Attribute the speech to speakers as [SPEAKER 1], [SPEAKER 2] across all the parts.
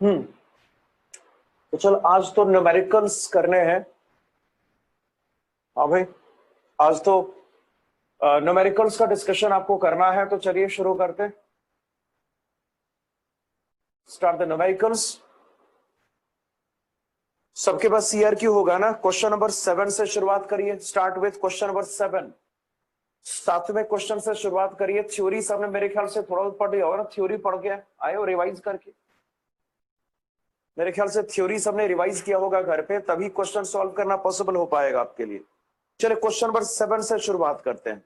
[SPEAKER 1] तो चलो आज तो न्यूमेरिकल्स करने हैं। हाँ भाई, आज तो न्यूमेरिकल्स का डिस्कशन आपको करना है, तो चलिए शुरू करते। Start the numericals. सबके पास सीआरक्यू होगा ना। क्वेश्चन नंबर 7 से शुरुआत करिए। Start with question number 7। 7वें क्वेश्चन से शुरुआत करिए। थ्योरी सबने मेरे ख्याल से थोड़ा पढ़ लिया होगा ना। थ्योरी पढ़ के आए हो रिवाइज करके? मेरे ख्याल से थ्योरी सबने रिवाइज किया होगा घर पे, तभी क्वेश्चन सॉल्व करना पॉसिबल हो पाएगा आपके लिए। चलिए क्वेश्चन नंबर 7 से शुरुआत करते हैं।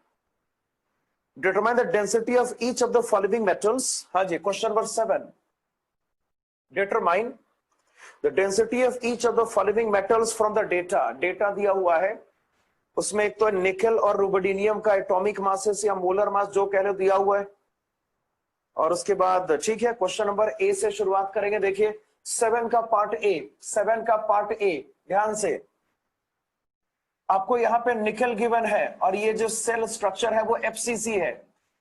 [SPEAKER 1] Determine the density of each of the following metals. हाँ जी, question number 7। Determine the density of each of the following metals from the data. Data दिया हुआ है, उसमें एक तो निकेल और रुबिडिनियम का एटॉमिक मासेस या मोलर मास जो कह लो दिया हुआ है। और उसके बाद ठीक है, क्वेश्चन नंबर ए से शुरुआत करेंगे। देखिए 7 का पार्ट ए। 7 का पार्ट ए, ध्यान से। आपको यहाँ पे निकल गिवन है और ये जो सेल स्ट्रक्चर है वो एफसीसी है।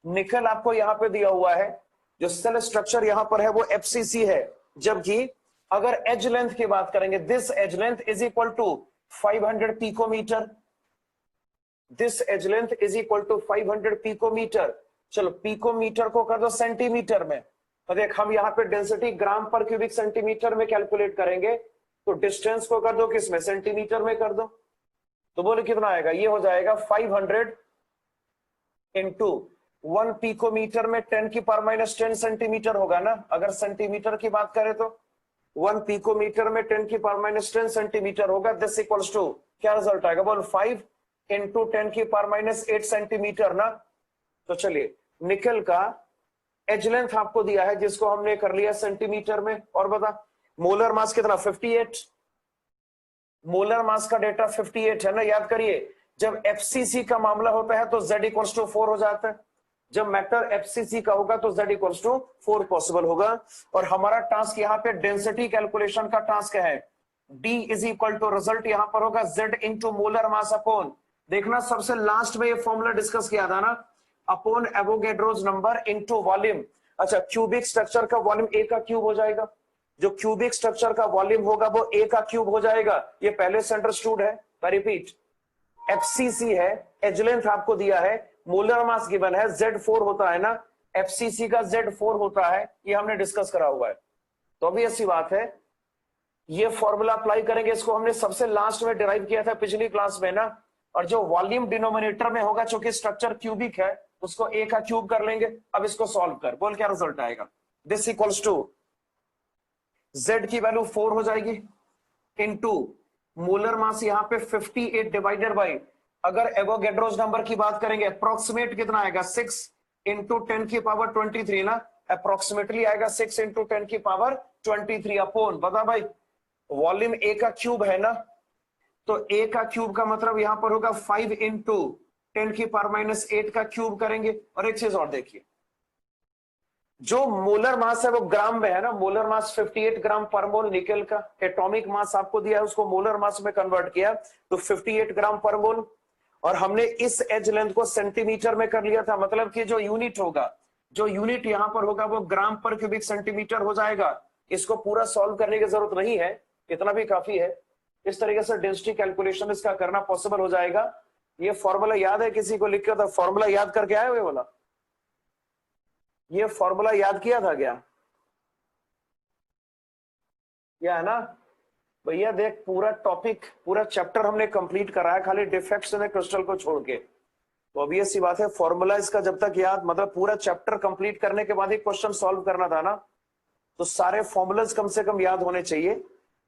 [SPEAKER 1] निकल आपको यहाँ पे दिया हुआ है, जो सेल स्ट्रक्चर यहाँ पर है वो एफसीसी है। जबकि अगर एज लेंथ की बात करेंगे, this edge length is equal to 500 picometer. This edge length is equal to 500 picometer. चलो पिकोमीटर को कर दो सेंटीमीटर में, तो देख हम यहाँ पे डेंसिटी ग्राम पर क्यूबिक सेंटीमीटर में कैलकुलेट करेंगे, तो डिस्टेंस को कर दो किसमें, सेंटीमीटर में कर दो। तो बोले कितना आएगा, ये हो जाएगा 500 इंटू 1 पिकोमीटर में 10 की पावर माइनस 10 सेंटीमीटर होगा ना। अगर सेंटीमीटर की बात करें तो 1 पिकोमीटर में 10 की पावर माइनस 10 सेंटीमीटर होगा। दिस इक्वल्स टू क्या रिजल्ट आएगा, बोल 5 इंटू 10 की पावर माइनस 8 सेंटीमीटर ना। तो चलिए निकल का एज लेंथ आपको दिया है, जिसको हमने कर लिया सेंटीमीटर में। और बता मोलर मास कितना, 58। मोलर मास का डेटा 58 है ना। याद करिए, जब एफसीसी का मामला होता है तो Z इक्वल्स टू 4 हो जाता है। जब मैटर एफसीसी का होगा तो Z इक्वल्स टू 4 पॉसिबल होगा। और हमारा टास्क यहाँ पे डेंसिटी कैलकुलेशन का टास्क है। D is equal to result यहाँ पर होगा Z into molar mass upon, देखना सबसे लास्ट में ये फॉर्मूला डिस्कस किया था ना, upon Avogadro's number into volume. अच्छा, क्यूबिक स्ट्रक्चर का वॉल्यूम A का क्यूब हो जाएगा। जो क्यूबिक स्ट्रक्चर का वॉल्यूम होगा वो A का क्यूब हो जाएगा। ये पहले से अंडरस्टूड है। रिपीट, एफसीसी है, एज लेंथ आपको दिया है, मोलर मास गिवन है, Z4 होता है ना। एफसीसी का Z4 होता है, ये हमने डिस्कस करा हुआ है। तो अभी ऐसी बात है, ये फॉर्मूला अप्लाई करेंगे। इसको हमने सबसे लास्ट में डिराइव किया था पिछली क्लास में ना। और जो वॉल्यूम डिनोमिनेटर में होगा, चूंकि स्ट्रक्चर क्यूबिक है, उसको A का क्यूब कर लेंगे। अब इसको सॉल्व कर, बोल क्या रिजल्ट आएगा। दिस इक्वल्स टू Z की वैल्यू 4 हो जाएगी इनटू मोलर मास यहाँ पे 58 डिवाइडेड बाई, अगर एवोगैड्रोस नंबर की बात करेंगे अप्रोक्सीमेट कितना आएगा, 6 इंटू 10 की पावर 23 ना। अप्रोक्सीमेटली आएगा 6 इंटू 10 की पावर 23 अपॉन, बता भाई वॉल्यूम A का क्यूब है ना। तो A का क्यूब का मतलब यहां पर होगा 5 इंटू 10 की पावर माइनस 8 का क्यूब करेंगे। और एक चीज और देखिए, जो मोलर मास है वो ग्राम में है ना। मोलर मास 58 ग्राम पर मोल निकल का। एटॉमिक मास आपको दिया है, उसको मोलर मास में कन्वर्ट किया तो 58 ग्राम पर मोल। और हमने इस एज लेंथ को सेंटीमीटर में कर लिया था, मतलब कि जो यूनिट होगा, जो यूनिट यहां पर होगा वो ग्राम पर क्यूबिक सेंटीमीटर हो जाएगा। इसको पूरा सॉल्व करने की जरूरत नहीं है, इतना भी काफी है। इस तरीके से डेंसिटी कैलकुलेशन इसका करना पॉसिबल हो जाएगा। ये फॉर्मूला याद है किसी को, लिख के था फॉर्मूला याद करके आए हुए बोला, ये फॉर्मूला याद किया था क्या? या है ना भैया, देख पूरा टॉपिक पूरा चैप्टर हमने कंप्लीट करा है, खाली डिफेक्ट्स में क्रिस्टल को छोड़ के। तो अब ये सी बात है, फॉर्मूला इसका जब तक याद, मतलब पूरा चैप्टर कंप्लीट करने के बाद ही क्वेश्चन सॉल्व करना था ना, तो सारे फॉर्मूलाज कम से कम याद होने चाहिए,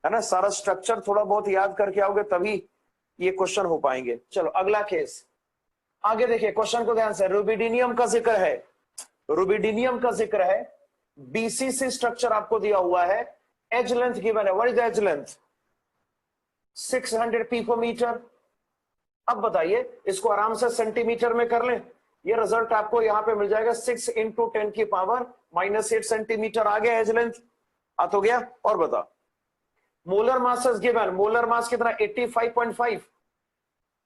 [SPEAKER 1] है ना। सारा स्ट्रक्चर थोड़ा बहुत याद करके आओगे तभी ये क्वेश्चन हो पाएंगे। चलो अगला केस आगे देखिए, क्वेश्चन को ध्यान से। रुबिडिनियम का जिक्र है, रुबिडिनियम का जिक्र है। बीसीसी स्ट्रक्चर आपको दिया हुआ है, एज लेंथ गिवन है। What is the edge length, 600 picometer. अब बताइए, इसको आराम से सेंटीमीटर में कर लें, ये रिजल्ट आपको यहां पे मिल जाएगा 6 इंटू 10 की पावर माइनस 8 सेंटीमीटर आ गया एज लेंथ। आ तो गया। और बता molar mass given, molar mass कितना, 85.5।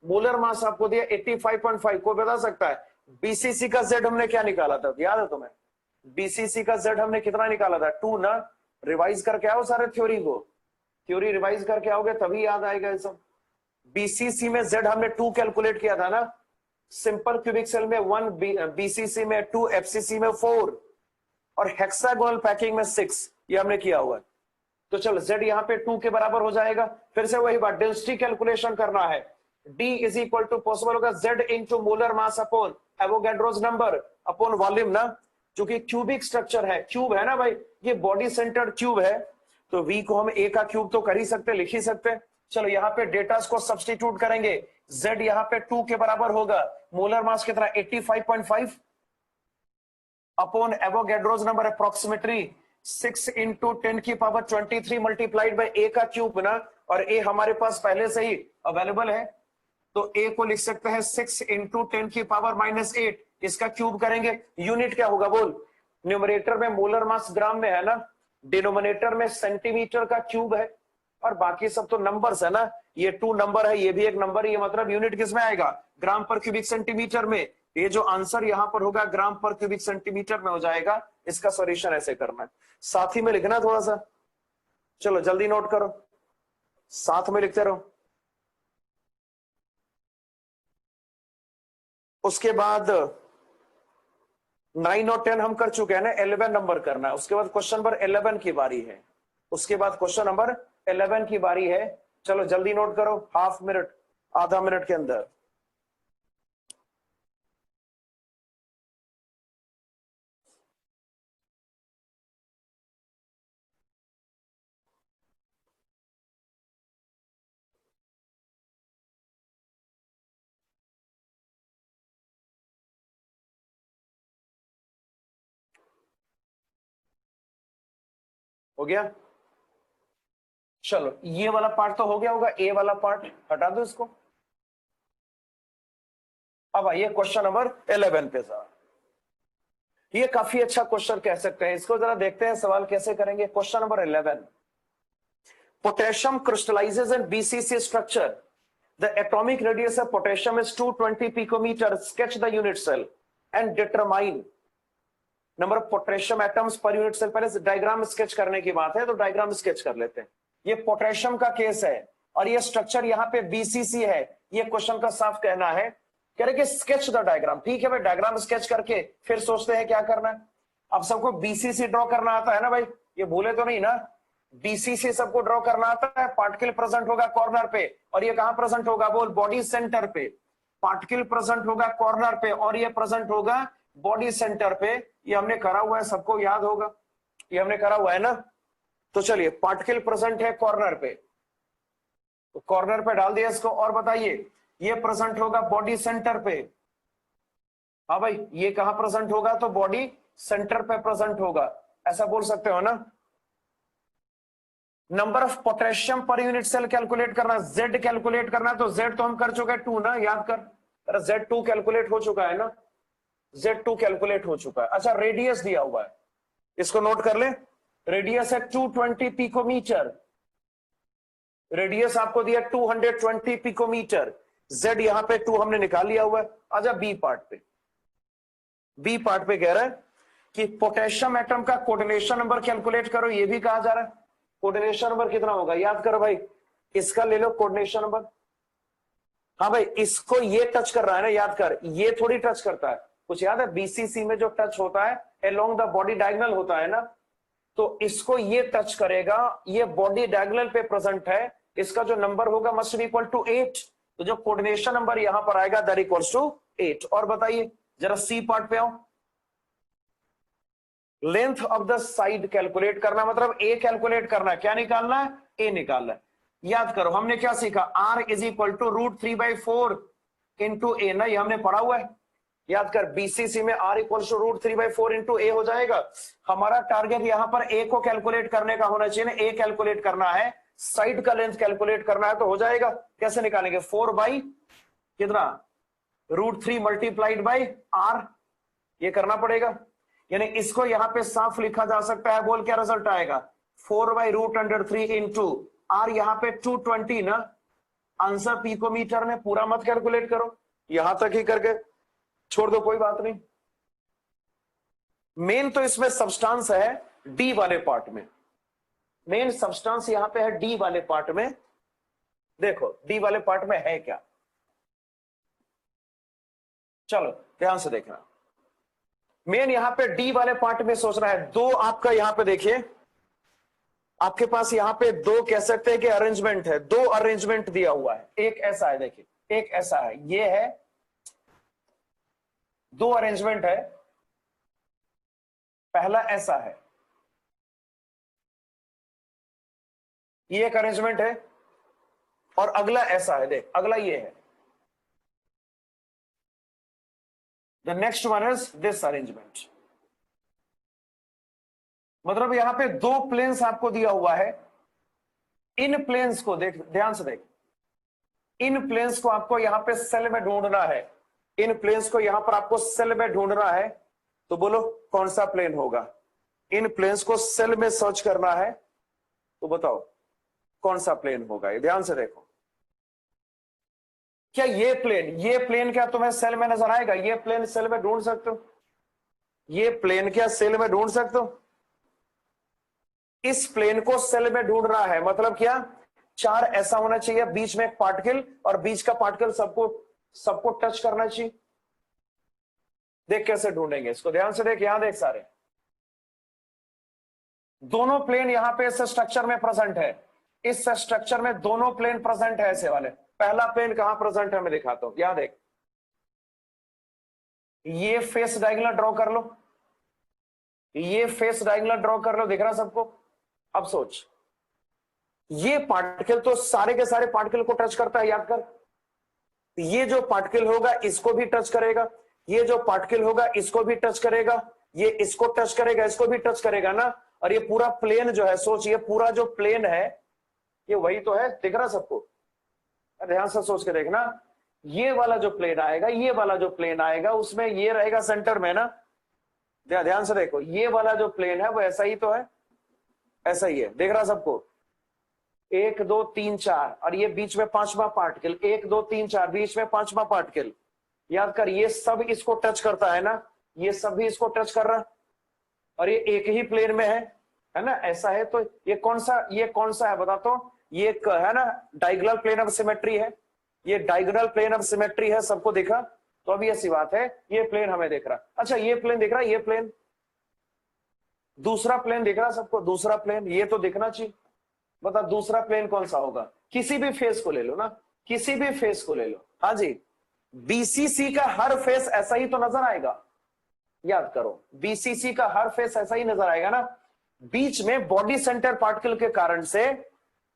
[SPEAKER 1] मोलर मास आपको दिया 85.5, कोई बता सकता है बीसीसी का जेड हमने क्या निकाला था, याद है तुम्हें? बीसीसी का जेड हमने कितना निकाला था, 2 ना। रिवाइज करके आओ सारे थ्योरी को, थ्योरी रिवाइज करके आओगे तभी याद आएगा ये सब। बीसीसी में जेड हमने 2 कैलकुलेट किया था ना, सिंपल क्यूबिक सेल में 1, बीसीसी में 2, एफसीसी में 4 और हेक्सागोनल पैकिंग में 6, ये हमने किया हुआ है। तो चलो जेड यहाँ पे 2 के बराबर हो जाएगा। फिर से वही बात, डेंसिटी कैलकुलेशन करना है। D is equal to possible होगा Z into molar mass upon Avogadro's number upon volume ना, क्योंकि क्यूबिक स्ट्रक्चर है, क्यूब है ना भाई, ये बॉडी सेंटर्ड क्यूब है, तो V को हम A का क्यूब तो कर ही सकते, लिख ही सकते। चलो यहाँ पे डेटा को सब्स्टिट्यूट करेंगे, Z यहाँ पे 2 के बराबर होगा, मोलर मास कितना 85.5 upon Avogadro's number approximately 6 into 10 की पावर 23 मल्टीप्लाइड बाय A का क्यूब ना, और A हमारे पास पहले से ही अवेलेबल है, तो A को लिख सकते हैं 6 इंटू 10 की पावर -8, इसका क्यूब करेंगे। यूनिट क्या होगा बोल, न्यूमरेटर में मोलर मास ग्राम में है ना, डिनोमिनेटर में सेंटीमीटर का क्यूब है, और बाकी सब तो नंबर्स है ना, ये 2 नंबर है, ये भी एक नंबर, ये मतलब यूनिट किस में आएगा, ग्राम पर क्यूबिक सेंटीमीटर में। ये जो आंसर यहां पर होगा ग्राम पर क्यूबिक सेंटीमीटर में हो जाएगा। इसका सॉल्यूशन ऐसे करना है, साथ ही में लिखना थोड़ा सा, चलो जल्दी नोट करो, साथ में लिखते रहो। उसके बाद 9 और 10 हम कर चुके हैं ना, 11 नंबर करना है। उसके बाद क्वेश्चन नंबर 11 की बारी है, उसके बाद क्वेश्चन नंबर 11 की बारी है। चलो जल्दी नोट करो, हाफ मिनट, आधा मिनट के अंदर। हो गया, चलो ये वाला पार्ट तो हो गया होगा, ए वाला पार्ट हटा दो इसको। अब आइए क्वेश्चन नंबर 11 पे जरा, ये काफी अच्छा क्वेश्चन कह सकते हैं, इसको जरा देखते हैं सवाल कैसे करेंगे। Question number 11, potassium crystallizes in BCC structure, the atomic radius of potassium is 220 picometer, sketch the unit cell and determine number of potassium atoms per unit cell. पहले डायग्राम स्केच करने की बात है तो डायग्राम स्केच कर लेते हैं। ये पोटेशियम का केस है और ये स्ट्रक्चर यहाँ पे बीसीसी है, ये क्वेश्चन का साफ कहना है, कह रहे कि स्केच द डायग्राम। ठीक है भाई, डायग्राम स्केच करके फिर सोचते हैं क्या करना है। अब सबको बीसीसी ड्रॉ करना आता है ना भाई, ये भूले तो नहीं ना, बीसीसी सबको ड्रॉ करना आता है। पार्टिकल प्रेजेंट होगा कॉर्नर पे, और ये कहां प्रेजेंट होगा बोल, बॉडी सेंटर पे। पार्टिकल प्रेजेंट होगा कॉर्नर पे और ये प्रेजेंट होगा बॉडी सेंटर पे। ये हमने करा हुआ है, सबको याद होगा, ये हमने करा हुआ है ना। तो चलिए, पार्टिकल प्रेजेंट है कॉर्नर पे, तो कॉर्नर पे डाल दिया इसको। और बताइए, ये प्रेजेंट होगा बॉडी सेंटर पे। हाँ भाई, ये कहां प्रेजेंट होगा, तो बॉडी सेंटर पे प्रेजेंट होगा, ऐसा बोल सकते हो ना। Number of potassium per unit cell calculate करना, जेड कैलकुलेट करना, तो जेड तो हम कर चुके हैं 2 ना, याद कर, जेड 2 कैलकुलेट हो चुका है ना, Z2 कैलकुलेट हो चुका है। अच्छा, रेडियस दिया हुआ है, इसको नोट कर ले, रेडियस है 220 पिकोमीटर, रेडियस आपको दिया 220 पिकोमीटर। Z यहां पे 2 हमने निकाल लिया हुआ है। अच्छा बी पार्ट पे, बी पार्ट पे कह रहा है कि पोटेशियम एटम का कोऑर्डिनेशन नंबर कैलकुलेट करो, ये भी कहा जा रहा है। कोऑर्डिनेशन नंबर कितना होगा, याद करो भाई, इसका ले लो कोऑर्डिनेशन नंबर। हाँ भाई, इसको ये टच कर रहा है ना, याद कर, ये थोड़ी टच करता है, कुछ याद है, बीसीसी में जो टच होता है अलोंग द बॉडी डायगोनल होता है ना, तो इसको ये टच करेगा, ये बॉडी डायगोनल पे प्रेजेंट है, इसका जो नंबर होगा मस्ट बी इक्वल टू 8, तो जो कोऑर्डिनेशन नंबर यहां पर आएगा दैट इक्वल्स टू 8। और बताइए जरा सी पार्ट पे आओ, length of the side calculate करना, मतलब ए कैलकुलेट करना, क्या निकालना है, ए निकालना है। याद करो हमने क्या सीखा, R is equal to √3/4 into A ना, ये हमने पढ़ा हुआ है, याद कर। बीसीसी में R इक्वल टू √3/4 इंटू ए हो जाएगा। हमारा टारगेट यहां पर ए को कैलकुलेट करने का होना चाहिए ना, ए कैलकुलेट करना है, साइड का लेंथ कैलकुलेट करना है, तो हो जाएगा, कैसे निकालेंगे, 4 बाई कितना, √3 मल्टीप्लाइड बाई R, ये करना पड़ेगा। यानी इसको यहां पे साफ लिखा जा सकता है, बोल क्या रिजल्ट आएगा, 4/√3 इंटू R, यहां पे 220 ना, आंसर पिकोमीटर में, पूरा मत कैलकुलेट करो, यहां तक ही करके छोड़ दो, कोई बात नहीं। मेन तो इसमें सब्सटेंस है डी वाले पार्ट में, मेन सब्सटेंस यहां पे है डी वाले पार्ट में। देखो डी वाले पार्ट में है क्या, चलो ध्यान से देखना। मेन यहां पे डी वाले पार्ट में सोचना है। दो आपका यहां पे देखिए, आपके पास यहां पे दो कह सकते हैं कि अरेंजमेंट है, दो अरेंजमेंट दिया हुआ है। एक ऐसा है, देखिए एक ऐसा है, ये है, दो अरेंजमेंट है। पहला ऐसा है, ये एक अरेंजमेंट है, और अगला ऐसा है, देख अगला ये है। The next one is this arrangement. मतलब यहां पे दो प्लेन्स आपको दिया हुआ है। इन प्लेन्स को देख, ध्यान से देख, इन प्लेन्स को आपको यहां पे सेल में ढूंढना है। इन प्लेन्स को यहां पर आपको सेल में ढूंढना है। तो बोलो कौन सा प्लेन होगा? इन प्लेन्स को सेल में सर्च करना है, तो बताओ कौन सा प्लेन होगा? ये ध्यान से देखो। क्या ये प्लेन क्या तुम्हें सेल में नजर आएगा? ये प्लेन सेल में ढूंढ सकते हो? ये प्लेन क्या सेल में ढूंढ सकते हो? इस प्लेन को सेल में ढूंढना है, मतलब क्या? चार ऐसा होना चाहिए, बीच में एक पार्टिकल, और बीच का पार्टिकल सबको टच करना चाहिए। देख कैसे ढूंढेंगे इसको, ध्यान से देख, यहां देख सारे दोनों प्लेन यहां पे इस स्ट्रक्चर में प्रेजेंट है। इस स्ट्रक्चर में दोनों प्लेन प्रेजेंट है ऐसे वाले। पहला प्लेन कहां प्रेजेंट है मैं दिखाता हूं, यहां देख, ये फेस डायगोनल ड्रॉ कर लो, ये फेस डायगोनल ड्रॉ कर लो, दिख रहा सबको? अब सोच, ये पार्टिकल तो सारे के सारे पार्टिकल को टच करता है, याद कर। ये जो पार्टिकल होगा इसको भी टच करेगा, ये जो पार्टिकल होगा इसको भी टच करेगा, ये इसको टच करेगा, इसको भी टच करेगा ना। और ये पूरा प्लेन जो है, सोच, ये पूरा जो प्लेन है ये वही तो है, दिख रहा सबको? ध्यान से सोच के देखना, ये वाला जो प्लेन आएगा, ये वाला जो प्लेन आएगा, उसमें ये रहेगा सेंटर में ना। ध्यान से देखो, ये वाला जो प्लेन है वो ऐसा ही तो है, ऐसा ही है, देख रहा सबको? 1 2 3 4, और ये बीच में पांचवा पार्टिकल, 1 2 3 4, बीच में पांचवा पार्टिकल। याद कर, ये सब इसको टच करता है ना, ये सब भी इसको टच कर रहा, और ये एक ही प्लेन में है ना, ऐसा है। तो ये कौन सा है बताता हूं? ये है ना डायगोनल प्लेन ऑफ सिमेट्री है, ये डायगोनल प्लेन ऑफ सिमेट्री है, सबको देखा? तो अभी ऐसी बात है, ये प्लेन हमें देख रहा। अच्छा ये प्लेन दिख रहा है, ये प्लेन, दूसरा प्लेन दिख रहा सबको? दूसरा प्लेन ये तो दिखना चाहिए। बता दूसरा प्लेन कौन सा होगा? किसी भी फेस को ले लो ना, किसी भी फेस को ले लो। हाँ जी, बीसीसी का हर फेस ऐसा ही तो नजर आएगा, याद करो, बीसीसी का हर फेस ऐसा ही नजर आएगा ना। बीच में बॉडी सेंटर पार्टिकल के कारण से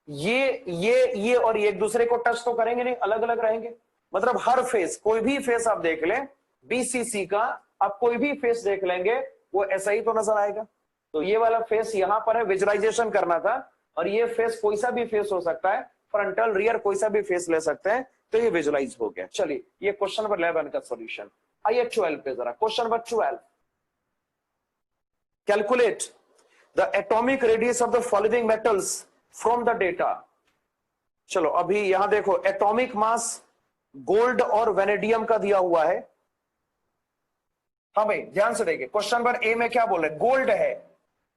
[SPEAKER 1] ये और ये एक दूसरे को टच तो करेंगे नहीं, अलग अलग रहेंगे। मतलब हर फेस, कोई भी फेस आप देख लें बीसीसी का, आप कोई भी फेस देख लेंगे वो ऐसा ही तो नजर आएगा। तो ये वाला फेस यहां पर है, विजुअलाइजेशन करना था, और ये फेस कोई सा भी फेस हो सकता है, फ्रंटल रियर कोई सा भी फेस ले सकते हैं, तो ये विजुअलाइज हो गया। चलिए ये क्वेश्चन नंबर 11 का सॉल्यूशन। आइए 12 पे जरा, question number 12, calculate the atomic radius of the following metals from the data. चलो अभी यहां देखो, एटॉमिक मास गोल्ड और वेनेडियम का दिया हुआ है। हाँ भाई ध्यान से देखिए, क्वेश्चन नंबर ए में क्या बोल रहे? गोल्ड है,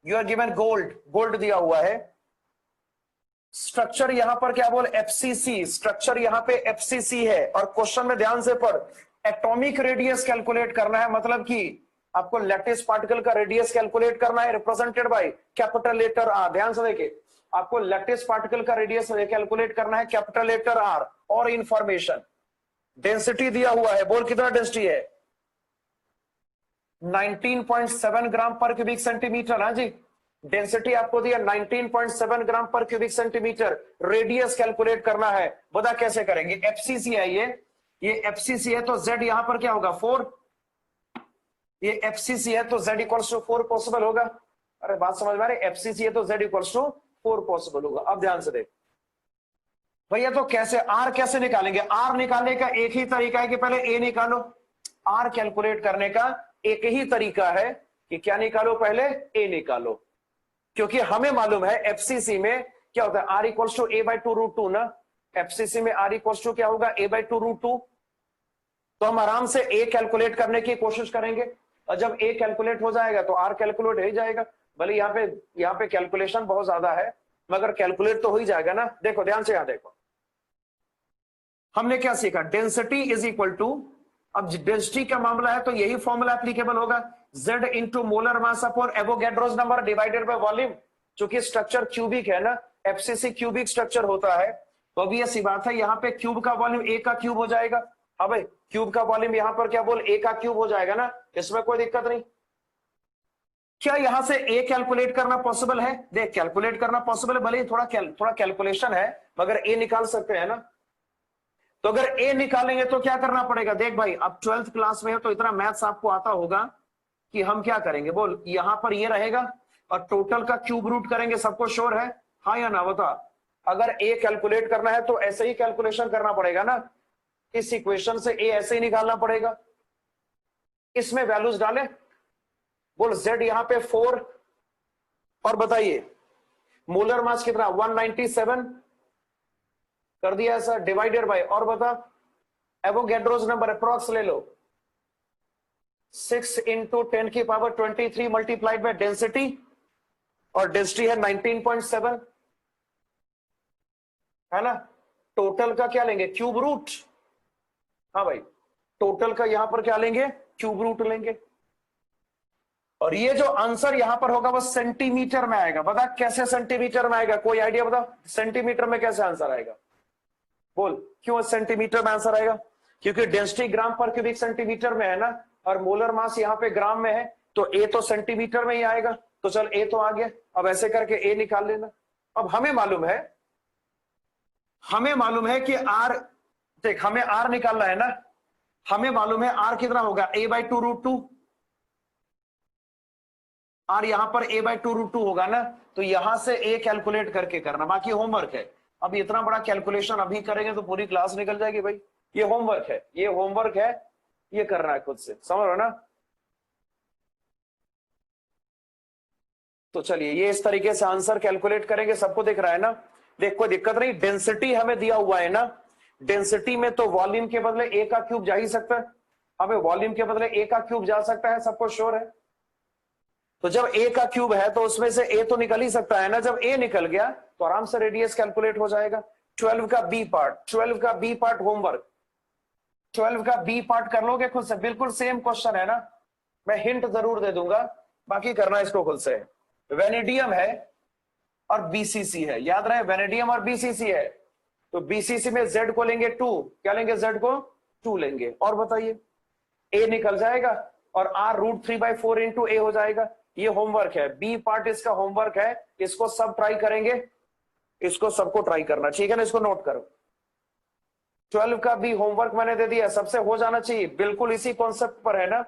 [SPEAKER 1] यू आर गिवन गोल्ड दिया हुआ है। स्ट्रक्चर यहां पर क्या बोल? एफसीसी, स्ट्रक्चर यहां पे एफसीसी है। और क्वेश्चन में ध्यान से पढ़, एटॉमिक रेडियस कैलकुलेट करना है, मतलब कि आपको लैटिस पार्टिकल का रेडियस कैलकुलेट करना है, represented by capital letter R. ध्यान से देखिए, आपको लैटिस पार्टिकल का रेडियस कैलकुलेट करना है, कैपिटल लेटर आर। और इंफॉर्मेशन, डेंसिटी दिया हुआ है, बोल कितना डेंसिटी है? 19.7 ग्राम पर क्यूबिक सेंटीमीटर। हाँ जी, डेंसिटी आपको दिया 19.7 ग्राम पर क्यूबिक सेंटीमीटर। रेडियस कैलकुलेट करना है, बता कैसे करेंगे? एफसीसी है ये एफसीसी है, तो जेड यहां पर क्या होगा? 4। ये एफसीसी है तो जेड इक्वल्स टू 4 पॉसिबल होगा। अरे बात समझ में आ रही? एफसीसी है तो जेड इक्वल्स टू 4 पॉसिबल होगा। अब ध्यान से देख भैया, तो कैसे आर कैसे निकालेंगे? आर निकालने का एक ही तरीका है कि पहले ए निकालो। आर कैलकुलेट करने का एक ही तरीका है कि क्या निकालो? पहले ए निकालो, क्योंकि हमें मालूम है एफसीसी में क्या होता है, R equals to A by 2√2 ना। एफसीसी में आर इक्वल्स टू क्या होगा? A by 2√2। तो हम आराम से ए कैलकुलेट करने की कोशिश करेंगे, और जब ए कैलकुलेट हो जाएगा तो आर कैलकुलेट हो ही जाएगा। भले यहाँ पे कैलकुलेशन बहुत ज्यादा है, मगर कैलकुलेट तो हो ही जाएगा ना। देखो ध्यान से, यहां देखो हमने क्या सीखा, डेंसिटी इज इक्वल टू, अब डेंसिटी का मामला है तो यही फॉर्मूला एप्लीकेबल होगा, Z into molar mass upon Avogadro's number divided by volume. चूंकि स्ट्रक्चर क्यूबिक है ना, एफसीसी क्यूबिक स्ट्रक्चर होता है, तो अभी ऐसी बात है यहां पे क्यूब का वॉल्यूम ए का क्यूब हो जाएगा। हाँ भाई, क्यूब का वॉल्यूम यहां पर क्या बोल, ए का क्यूब हो जाएगा ना, इसमें कोई दिक्कत नहीं। क्या यहां से ए कैलकुलेट करना पॉसिबल है? देख कैलकुलेट करना पॉसिबल है, भले ही थोड़ा कैलकुलेशन है, मगर ए निकाल सकते हैं ना। तो अगर ए निकालेंगे तो क्या करना पड़ेगा, देख भाई अब 12th क्लास में हो तो इतना मैथ्स आपको आता होगा कि हम क्या करेंगे, बोल यहां पर ये रहेगा और टोटल का क्यूब रूट करेंगे, सबको श्योर है, हाँ या ना बता। अगर ए कैलकुलेट करना है तो ऐसे ही कैलकुलेशन करना पड़ेगा ना, इस इक्वेशन से ए ऐसे ही निकालना पड़ेगा, इसमें वैल्यूज डालें। बोल जेड यहां पे 4, और बताइए मोलर मास कितना 197 कर दिया ऐसा, डिवाइडेड बाय, और बता एवोगैड्रोस नंबर अप्रॉक्स ले लो 6 इंटू 10 की पावर 23 मल्टीप्लाइड बाय डेंसिटी, और डेंसिटी है 19.7, है ना। टोटल का क्या लेंगे, क्यूब रूट। हाँ भाई, टोटल का यहां पर क्या लेंगे, क्यूब रूट लेंगे, और ये जो आंसर यहां पर होगा वो सेंटीमीटर में आएगा। बता कैसे सेंटीमीटर में आएगा, कोई आइडिया बता, सेंटीमीटर में कैसे आंसर आएगा, बोल क्यों सेंटीमीटर में आंसर आएगा, क्योंकि डेंसिटी ग्राम पर क्यूबिक सेंटीमीटर में है ना, और मोलर मास यहाँ पे ग्राम में है, तो ए तो सेंटीमीटर में ही आएगा। तो चल ए तो आ गया, अब ऐसे करके ए निकाल लेना। अब हमें मालूम है कि आर, देख हमें आर निकालना है ना, हमें मालूम है आर कितना होगा, a/2√2, आर यहां पर a/2√2 होगा ना, तो यहां से ए कैलकुलेट करके करना, बाकी होमवर्क है। अब इतना बड़ा कैलकुलेशन अभी करेंगे तो पूरी क्लास निकल जाएगी भाई, ये होमवर्क है, ये करना है खुद से, समझ रहे ना। तो चलिए ये इस तरीके से आंसर कैलकुलेट करेंगे, सबको दिख रहा है ना। देख कोई दिक्कत नहीं, डेंसिटी हमें दिया हुआ है ना, डेंसिटी में तो वॉल्यूम के बदले ए का क्यूब जा ही सकता है, हमें वॉल्यूम के बदले ए का क्यूब जा सकता है, सबको श्योर है। तो जब ए का क्यूब है तो उसमें से ए तो निकल ही सकता है ना, जब ए निकल गया तो आराम से रेडियस कैलकुलेट हो जाएगा। 12 का बी पार्ट होमवर्क, 12 का बी पार्ट कर लोगे खुद से, बिल्कुल सेम क्वेश्चन है ना, मैं हिंट जरूर दे दूंगा, बाकी करना इसको खुद से। वेनेडियम है और बीसीसी है, याद रहे वेनेडियम और बीसीसी है, तो बीसीसी में जेड को लेंगे 2, क्या लेंगे, जेड को 2 लेंगे, और बताइए ए निकल जाएगा और आर √3/4 इंटू ए हो जाएगा। ये होमवर्क है, बी पार्ट इसका होमवर्क है, इसको सब ट्राई करेंगे, इसको सबको ट्राई करना, ठीक है ना, इसको नोट करो। 12 का भी होमवर्क मैंने दे दिया, सबसे हो जाना चाहिए, बिल्कुल इसी कॉन्सेप्ट पर है ना,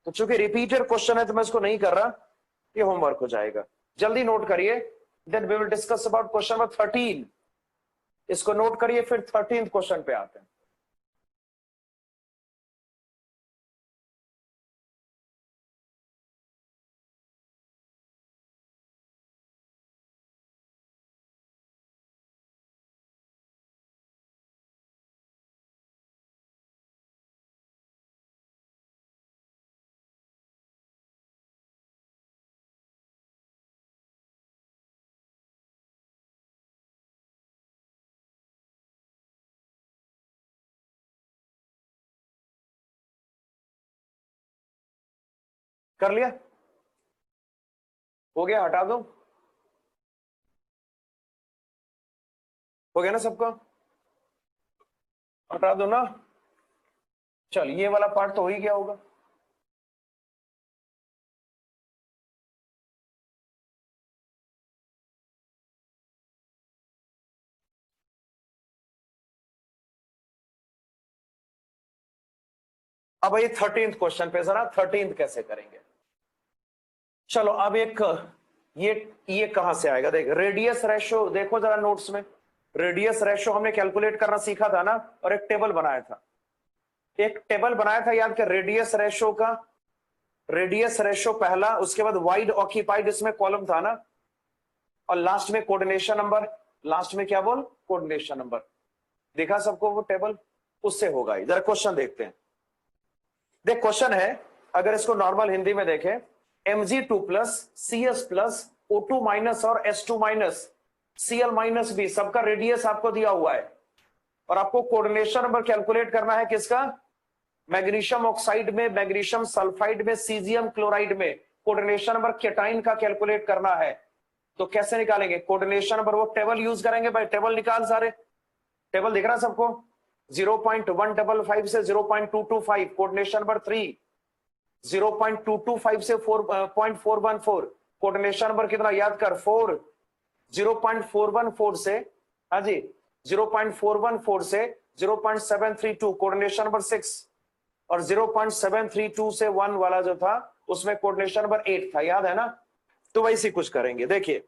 [SPEAKER 1] तो चूंकि रिपीटेड क्वेश्चन है तो मैं इसको नहीं कर रहा, ये होमवर्क हो जाएगा, जल्दी नोट करिए। Then we will discuss about question number 13, इसको नोट करिए, फिर 13th क्वेश्चन पे आते हैं। कर लिया, हो गया, हटा दो, हो गया ना सबका, हटा दो ना। चल ये वाला पार्ट तो हो ही गया होगा। अब ये 13th क्वेश्चन पे जरा 13th कैसे करेंगे। चलो अब एक ये कहां से आएगा, देख रेडियस रेशो, देखो जरा नोट्स में, रेडियस रेशो हमने कैलकुलेट करना सीखा था ना, और एक टेबल बनाया था, याद कर, रेडियस रेशो पहला, उसके बाद वाइड ऑक्यूपाइड इसमें कॉलम था ना, और लास्ट में कोऑर्डिनेशन नंबर, लास्ट में क्या बोल, कोऑर्डिनेशन नंबर, देखा सबको वो टेबल, उससे होगा। जरा क्वेश्चन देखते हैं, देख क्वेश्चन है, अगर इसको नॉर्मल हिंदी में देखें, Mg2 plus CS plus O2 minus और S2 minus Cl minus B, सबका रेडियस आपको दिया हुआ है और आपको कोऑर्डिनेशन नंबर कैलकुलेट करना है किसका, मैग्नीशियम ऑक्साइड में, मैग्नीशियम सल्फाइड में, सीजियम क्लोराइड में कोऑर्डिनेशन नंबर केटाइन का कैलकुलेट करना है। तो कैसे निकालेंगे कोऑर्डिनेशन नंबर, वो टेबल यूज करेंगे भाई, टेबल निकाल सारे, टेबल दिख रहा है सबको, 0.155 से 0.225 कोऑर्डिनेशन नंबर 3, 0.225 से 4.414 कोऑर्डिनेशन नंबर कितना याद कर 4, 0.414 से, हाँ जी 0.414 से 0.732 कोऑर्डिनेशन नंबर 6 और 0.732 से 1 वाला जो था उसमें कोऑर्डिनेशन नंबर 8 था, याद है ना। तो वैसे कुछ करेंगे, देखिए।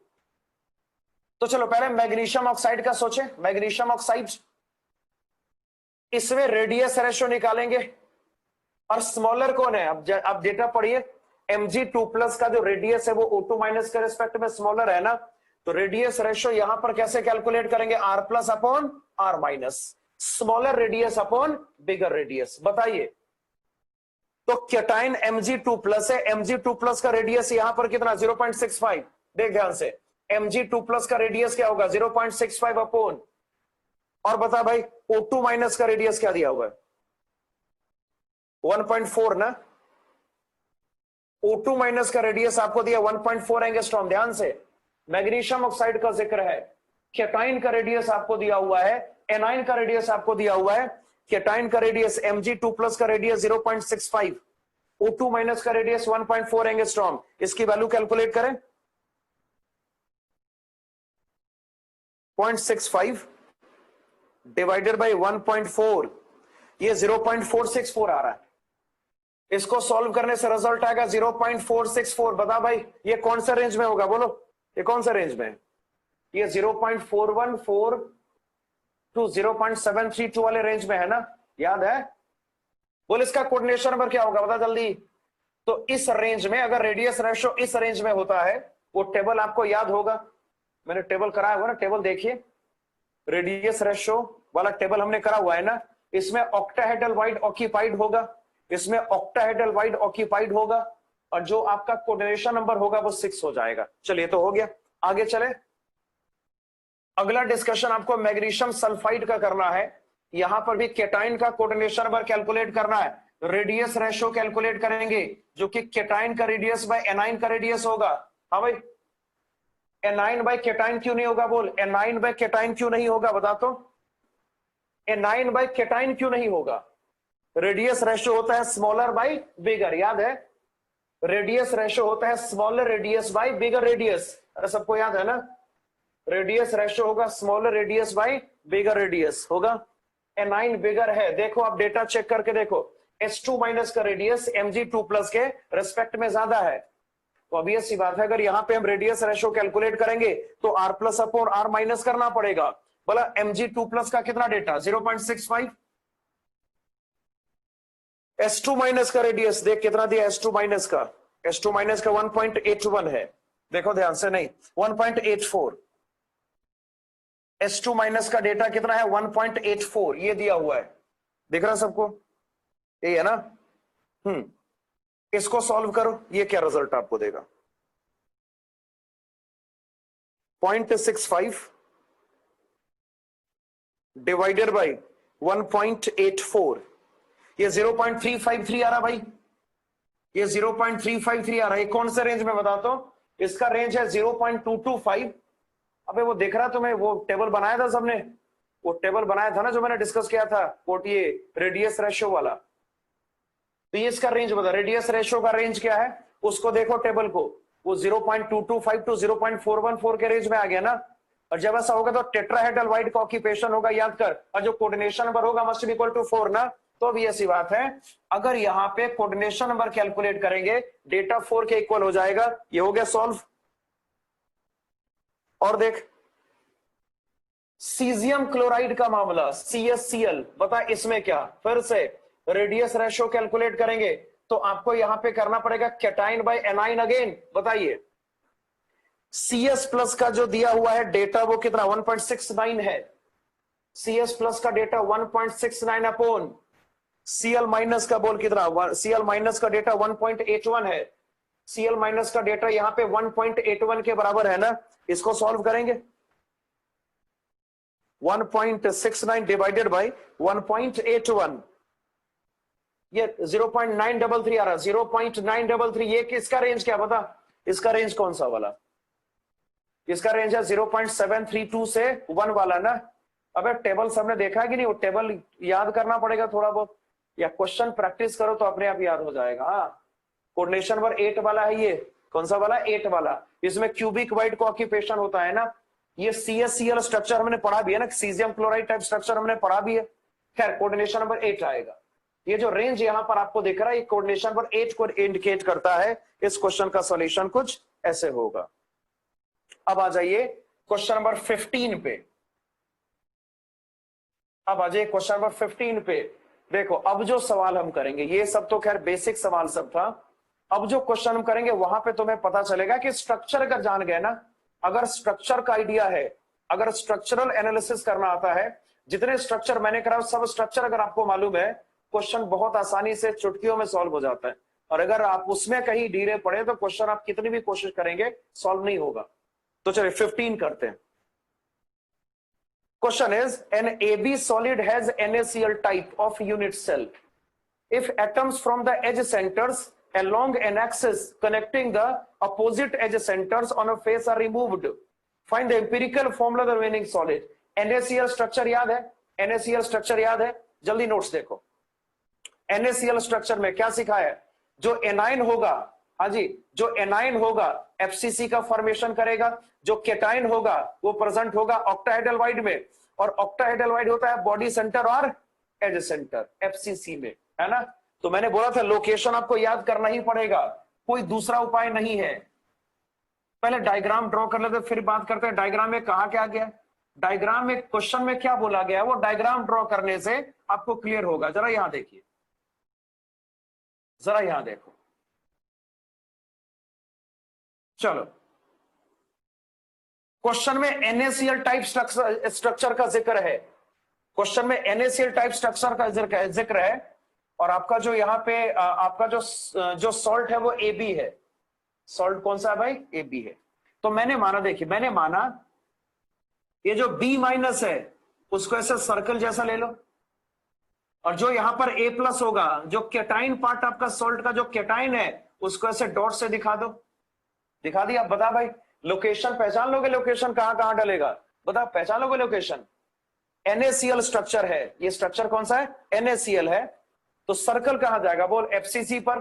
[SPEAKER 1] तो चलो पहले मैग्नीशियम ऑक्साइड का सोचें, मैग्नीशियम ऑक्साइड, इसमें रेडियस रेशियो निकालेंगे और स्मॉलर कौन है, अब डेटा पढ़िए, Mg2+ का जो रेडियस है वो O2 माइनस के रिस्पेक्ट में स्मॉलर है ना, तो रेडियस रेशियो यहां पर कैसे कैलकुलेट करेंगे, R+ upon R-, smaller radius upon bigger radius, बताइए। तो केटाइन Mg2+ है, Mg2+ का रेडियस यहां पर कितना 0.65, देख ध्यान से, Mg2+ का रेडियस क्या होगा 0.65 अपॉन, और बता भाई O2 माइनस का रेडियस क्या दिया हुआ है 1.4 ना, O2 माइनस का रेडियस आपको दिया 1.4 एंगस्ट्रॉम, ध्यान से मैग्नीशियम ऑक्साइड का जिक्र है, केटाइन का रेडियस आपको दिया हुआ है, एनाइन का रेडियस आपको दिया हुआ है, केटाइन का रेडियस Mg2+ का रेडियस 0.65, O2 माइनस का रेडियस 1.4 एंगस्ट्रॉम, इसकी वैल्यू कैलकुलेट करें 0.65 डिवाइडेड बाई 1.4, ये 0.464 आ रहा है, इसको सॉल्व करने से रिजल्ट आएगा 0.464, बता भाई ये कौन सा रेंज में होगा, बोलो ये कौन सा रेंज में है, ये 0.414 टू 0.732 वाले रेंज में है ना, याद है, बोल इसका कोऑर्डिनेशन नंबर क्या होगा बता जल्दी। तो इस रेंज में अगर रेडियस रेशियो इस रेंज में होता है, वो टेबल आपको याद होगा, मैंने टेबल कराया हुआ ना, टेबल देखिए, रेडियस रेशियो वाला टेबल हमने करा हुआ है ना, इसमें ऑक्टाहेड्रल वाइड ऑक्यूपाइड होगा, इसमें ऑक्टाहेड्रल वाइड ऑक्यूपाइड होगा, और जो आपका कोऑर्डिनेशन नंबर होगा वो 6 हो जाएगा। चलिए तो हो गया, आगे चले। अगला डिस्कशन आपको मैग्नीशियम सल्फाइड का करना है, यहां पर भी केटाइन का कोऑर्डिनेशन नंबर कैलकुलेट करना है, रेडियस रेशियो कैलकुलेट करेंगे जो कि केटाइन का रेडियस बाय एनाइन का रेडियस होगा। हाँ भाई, एनाइन बाय केटाइन क्यों नहीं होगा, बोल एनाइन बाय केटाइन क्यों नहीं होगा, बता तो एनाइन बाय केटाइन क्यों नहीं होगा, रेडियस रेशियो होता है स्मॉलर बाय बिगर, याद है, रेडियस रेशियो होता है स्मॉलर रेडियस बाय बिगर रेडियस, अरे सबको याद है ना, रेडियस रेशियो होगा स्मॉलर रेडियस बाय बिगर रेडियस होगा, एनाइन बिगर है, देखो आप डेटा चेक करके देखो, H2 माइनस का रेडियस Mg2+ के रिस्पेक्ट में ज्यादा है, तो ऑब्वियस सी बात है अगर यहां पे हम रेडियस रेशियो कैलकुलेट करेंगे तो R+ अपॉन R- करना पड़ेगा। बोला Mg2+ का कितना डेटा 0.65, H2 माइनस का रेडियस देख कितना दिया, H2 माइनस का, H2 माइनस का 1.81 है, देखो ध्यान से, नहीं 1.84, H2 माइनस का डेटा कितना है 1.84, ये दिया हुआ है, दिख रहा सबको, ये है ना। इसको सॉल्व करो, ये क्या रिजल्ट आपको देगा 0.65 डिवाइडेड बाई 1.84, ये 0.353 आ रहा भाई, ये 0.353 आ रहा है, कौन से रेंज में बताता हूं, इसका रेंज है 0.225। अबे वो देख रहा तुम्हें, वो टेबल बनाया था सबने, वो टेबल बनाया था ना जो मैंने डिस्कस किया था, ये रेडियस रेशियो वाला, तो ये इसका रेंज बता, रेडियस रेशियो का रेंज क्या है उसको देखो टेबल को, वो 0.225 टू 0.414 के रेंज में आ गया ना, और जब ऐसा होगा तो टेट्राहेड्रल वाइड का ऑक्यूपेशन होगा, याद कर, और जो कोऑर्डिनेशन नंबर होगा मस्ट बी इक्वल टू 4 ना, तो अब ऐसी बात है अगर यहां पे कोऑर्डिनेशन नंबर कैलकुलेट करेंगे डेटा 4 के इक्वल हो जाएगा, ये हो गया सॉल्व। और देख सीजियम क्लोराइड का मामला CaCl, बता इसमें क्या, फिर से रेडियस रेशियो कैलकुलेट करेंगे तो आपको यहां पे करना पड़ेगा केटाइन बाय एनाइन अगेन, बताइए CS+ का जो दिया हुआ है डेटा वो कितना 1.69 है, CS+ का डेटा 1.69 अपॉन Cl माइनस का बोल कितना, Cl माइनस का डेटा 1.81 है, Cl माइनस का डेटा यहां पे 1.81 के बराबर है ना, इसको सॉल्व करेंगे 1.69 डिवाइडेड बाई 1.81, ये 0.933 आ रहा, 0.933, ये किसका रेंज क्या पता? इसका रेंज कौन सा वाला? इसका रेंज है 0.732 से 1 वाला ना। अबे टेबल सबने देखा है कि नहीं? वो टेबल याद करना पड़ेगा थोड़ा बहुत, या क्वेश्चन प्रैक्टिस करो तो अपने आप याद हो जाएगा। हाँ, कोऑर्डिनेशन नंबर 8 वाला है ये। कौन सा वाला? 8 वाला। इसमें क्यूबिक वाइड को ऑक्यूपेशन होता है ना। ये CaCl स्ट्रक्चर हमने पढ़ा भी है ना, सीजियम क्लोराइड टाइप स्ट्रक्चर हमने पढ़ा भी है। खैर, कोऑर्डिनेशन नंबर 8 आएगा। ये जो रेंज यहां पर आपको दिख रहा है, ये कोऑर्डिनेशन नंबर 8 को इंडिकेट करता है। इस क्वेश्चन का सॉल्यूशन कुछ ऐसे होगा। अब आ जाइए क्वेश्चन नंबर 15 पे। अब आ जाइए क्वेश्चन नंबर 15 पे। देखो, अब जो सवाल हम करेंगे, ये सब तो खैर बेसिक सवाल सब था। अब जो क्वेश्चन हम करेंगे वहां पे तुम्हें पता चलेगा कि स्ट्रक्चर अगर जान गए ना, अगर स्ट्रक्चर का आइडिया है, अगर स्ट्रक्चरल एनालिसिस करना आता है, जितने स्ट्रक्चर मैंने करा सब स्ट्रक्चर अगर आपको मालूम है, क्वेश्चन बहुत आसानी से चुटकियों में सॉल्व हो जाता है। और अगर आप उसमें कहीं ढीले पड़े तो क्वेश्चन आप कितनी भी कोशिश करेंगे सॉल्व नहीं होगा। तो चलिए 15 करते हैं। Question is, an AB solid has NaCl type of unit cell. If atoms from the edge centers along an axis connecting the opposite edge centers on a face are removed, find the empirical formula of the remaining solid. NaCl structure याद है? NaCl structure याद है? जल्दी notes देखो। NaCl structure में क्या सिखाया है? जो एनाइन होगा, हाँ जी, जो एनाइन होगा FCC का फॉर्मेशन करेगा, जो केटाइन होगा वो प्रेजेंट होगा ऑक्टाहेड्रल वाइड में, और ऑक्टाहेड्रल वाइड होता है बॉडी सेंटर और एज सेंटर FCC में, है ना। तो मैंने बोला था लोकेशन आपको याद करना ही पड़ेगा, कोई दूसरा उपाय नहीं है। पहले डायग्राम ड्रॉ कर लेते फिर बात करते हैं डायग्राम में कहा क्या गया। डायग्राम में क्वेश्चन में क्या बोला गया वो डायग्राम ड्रॉ करने से आपको क्लियर होगा। जरा यहां देखिए, जरा यहां देखो। चलो, क्वेश्चन में NaCl टाइप स्ट्रक्चर का जिक्र है। क्वेश्चन में NaCl टाइप स्ट्रक्चर का जिक्र है, और आपका जो यहाँ पे आपका जो सॉल्ट है वो AB है। सॉल्ट कौन सा है भाई? AB है। तो मैंने माना, देखिए मैंने माना ये जो B माइनस है उसको ऐसे सर्कल जैसा ले लो, और जो यहां पर A+ होगा, जो केटाइन पार्ट आपका सॉल्ट का जो केटाइन है उसको ऐसे डॉट से दिखा दो। दिखा दिया? बता भाई, लोकेशन पहचान लोगे? लोकेशन कहां कहां डलेगा? बता, पहचान लोगे लोकेशन? NaCl स्ट्रक्चर है, ये स्ट्रक्चर कौन सा है? NaCl है। तो सर्कल कहां जाएगा? बोल, FCC पर।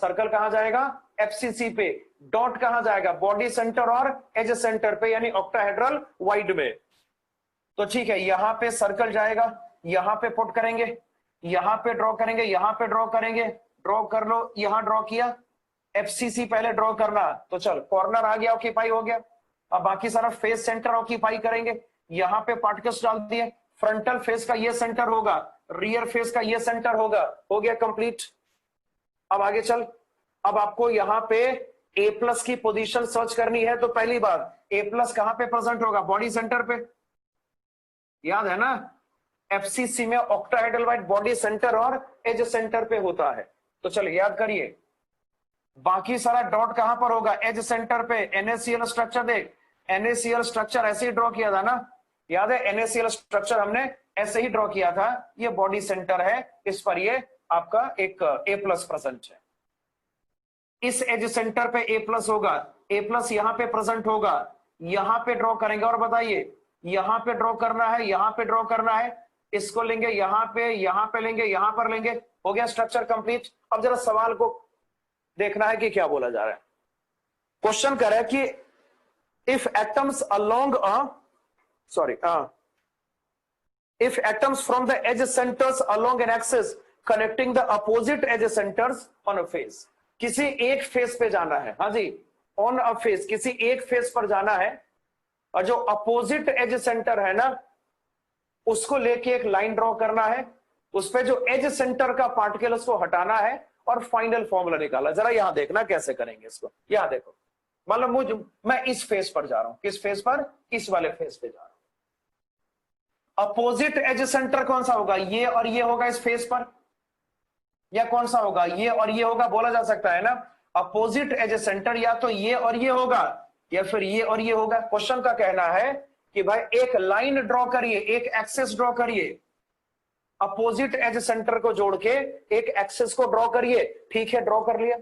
[SPEAKER 1] सर्कल कहां जाएगा? FCC पे। डॉट कहां जाएगा? बॉडी सेंटर और एज सेंटर पे, यानी ऑक्टाहेड्रल वाइड में। तो ठीक है, यहां पे सर्कल जाएगा, यहां पे पुट करेंगे, यहां पे ड्रॉ करेंगे, यहां पे ड्रॉ करेंगे। ड्रॉ कर लो, यहां ड्रॉ किया। FCC पहले ड्रॉ करना, तो चल कॉर्नर आ गया, ऑक्यूपाई हो गया। अब बाकी सारा फेस सेंटर ऑक्यूपाई करेंगे। यहां पे पार्टिकल्स डाल दिए, फ्रंटल फेस का ये सेंटर होगा, रियर फेस का ये सेंटर होगा। हो गया कंप्लीट। अब आगे चल। अब आपको यहां पे A+ की पोजीशन सर्च करनी है। तो पहली बात, A+ कहां पे प्रेजेंट होगा? बॉडी सेंटर पे, याद है ना। FCC में ऑक्टाहेड्रल वाइड बॉडी सेंटर और एज सेंटर पे होता है। तो चलिए याद करिए, बाकी सारा डॉट कहां पर होगा? एज सेंटर पे। NaCl स्ट्रक्चर देख, NaCl स्ट्रक्चर ऐसे ही ड्रॉ किया था ना, याद है? NaCl स्ट्रक्चर हमने ऐसे ही ड्रॉ किया था। ये बॉडी सेंटर है, इस पर ये आपका एक A+ प्रेजेंट है। इस एज सेंटर पे A+ होगा, A+ यहां पे प्रेजेंट होगा। यहां पे ड्रॉ करेंगे, और बताइए यहां पे ड्रॉ करना है, यहां पे ड्रॉ करना है। इसको लेंगे यहां पे लेंगे, यहां पर लेंगे। हो गया स्ट्रक्चर कंप्लीट। अब जरा सवाल को देखना है कि क्या बोला जा रहा है। क्वेश्चन कर रहा है कि if atoms along if atoms from the edge centers along an axis connecting the opposite edge centers on a face, किसी एक फेस पे जाना है, हाँ जी, ऑन अ फेस, किसी एक फेस पर जाना है, और जो अपोजिट एज सेंटर है ना उसको लेके एक लाइन ड्रॉ करना है, उस पे जो एज सेंटर का पार्टिकल उसको हटाना है और फाइनल फॉर्मूला निकाला। जरा यहां देखना कैसे करेंगे इसको। यहां देखो, मतलब मैं इस फेस पर जा रहा हूं। किस फेस पर? इस वाले फेस पे जा रहा हूं। अपोजिट एज सेंटर कौन सा होगा? ये और ये होगा इस फेस पर, या कौन सा होगा? ये और ये होगा, बोला जा सकता है ना। अपोजिट एज सेंटर या तो ये और ये होगा, या फिर ये और ये होगा। क्वेश्चन का कहना है कि भाई एक लाइन ड्रॉ करिए, एक एक्सिस ड्रॉ करिए, अपोजिट एज सेंटर को जोड़ के एक एक्सिस को ड्रॉ करिए। ठीक है, ड्रॉ कर लिया।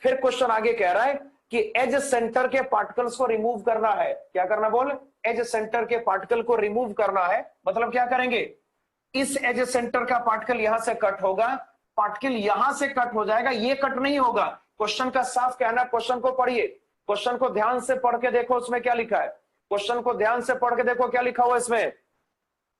[SPEAKER 1] फिर क्वेश्चन आगे कह रहा है कि एज सेंटर के पार्टिकल्स को रिमूव करना है। क्या करना बोल? एज सेंटर के पार्टिकल को रिमूव करना है। मतलब क्या करेंगे? इस एज सेंटर का पार्टिकल यहां से कट होगा, पार्टिकल यहां से कट हो जाएगा, ये कट नहीं होगा। क्वेश्चन का साफ कहना, क्वेश्चन को पढ़िए, क्वेश्चन को ध्यान से पढ़ के देखो उसमें क्या लिखा है। क्वेश्चन को ध्यान से पढ़ के देखो क्या लिखा हुआ इसमें।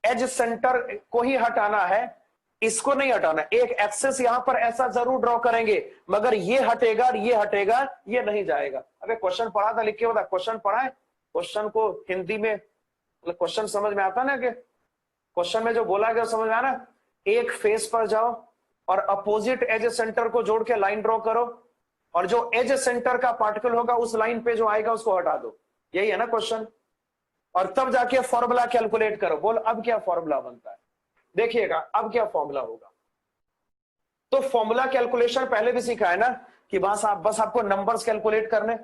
[SPEAKER 1] एज सेंटर को ही हटाना है, इसको नहीं हटाना। एक एक्सेस यहां पर ऐसा जरूर ड्रॉ करेंगे, मगर ये हटेगा और ये हटेगा, ये नहीं जाएगा। अबे क्वेश्चन पढ़ा था, लिख के बता। क्वेश्चन पढ़ा है? क्वेश्चन को हिंदी में क्वेश्चन समझ में आता ना? कि क्वेश्चन में जो बोला गया समझ में आ रहा? एक फेस पर जाओ और अपोजिट एज सेंटर को जोड़ के लाइन ड्रॉ करो, और जो एज सेंटर का पार्टिकल होगा उस लाइन पे जो आएगा उसको हटा दो। यही है ना क्वेश्चन? और तब जाके फॉर्मूला कैलकुलेट करो। बोल अब क्या फॉर्मूला बनता है, देखिएगा अब क्या फॉर्मूला होगा। तो फॉर्मूला कैलकुलेशन पहले भी सीखा है ना, कि बस आपको नंबर्स कैलकुलेट करने।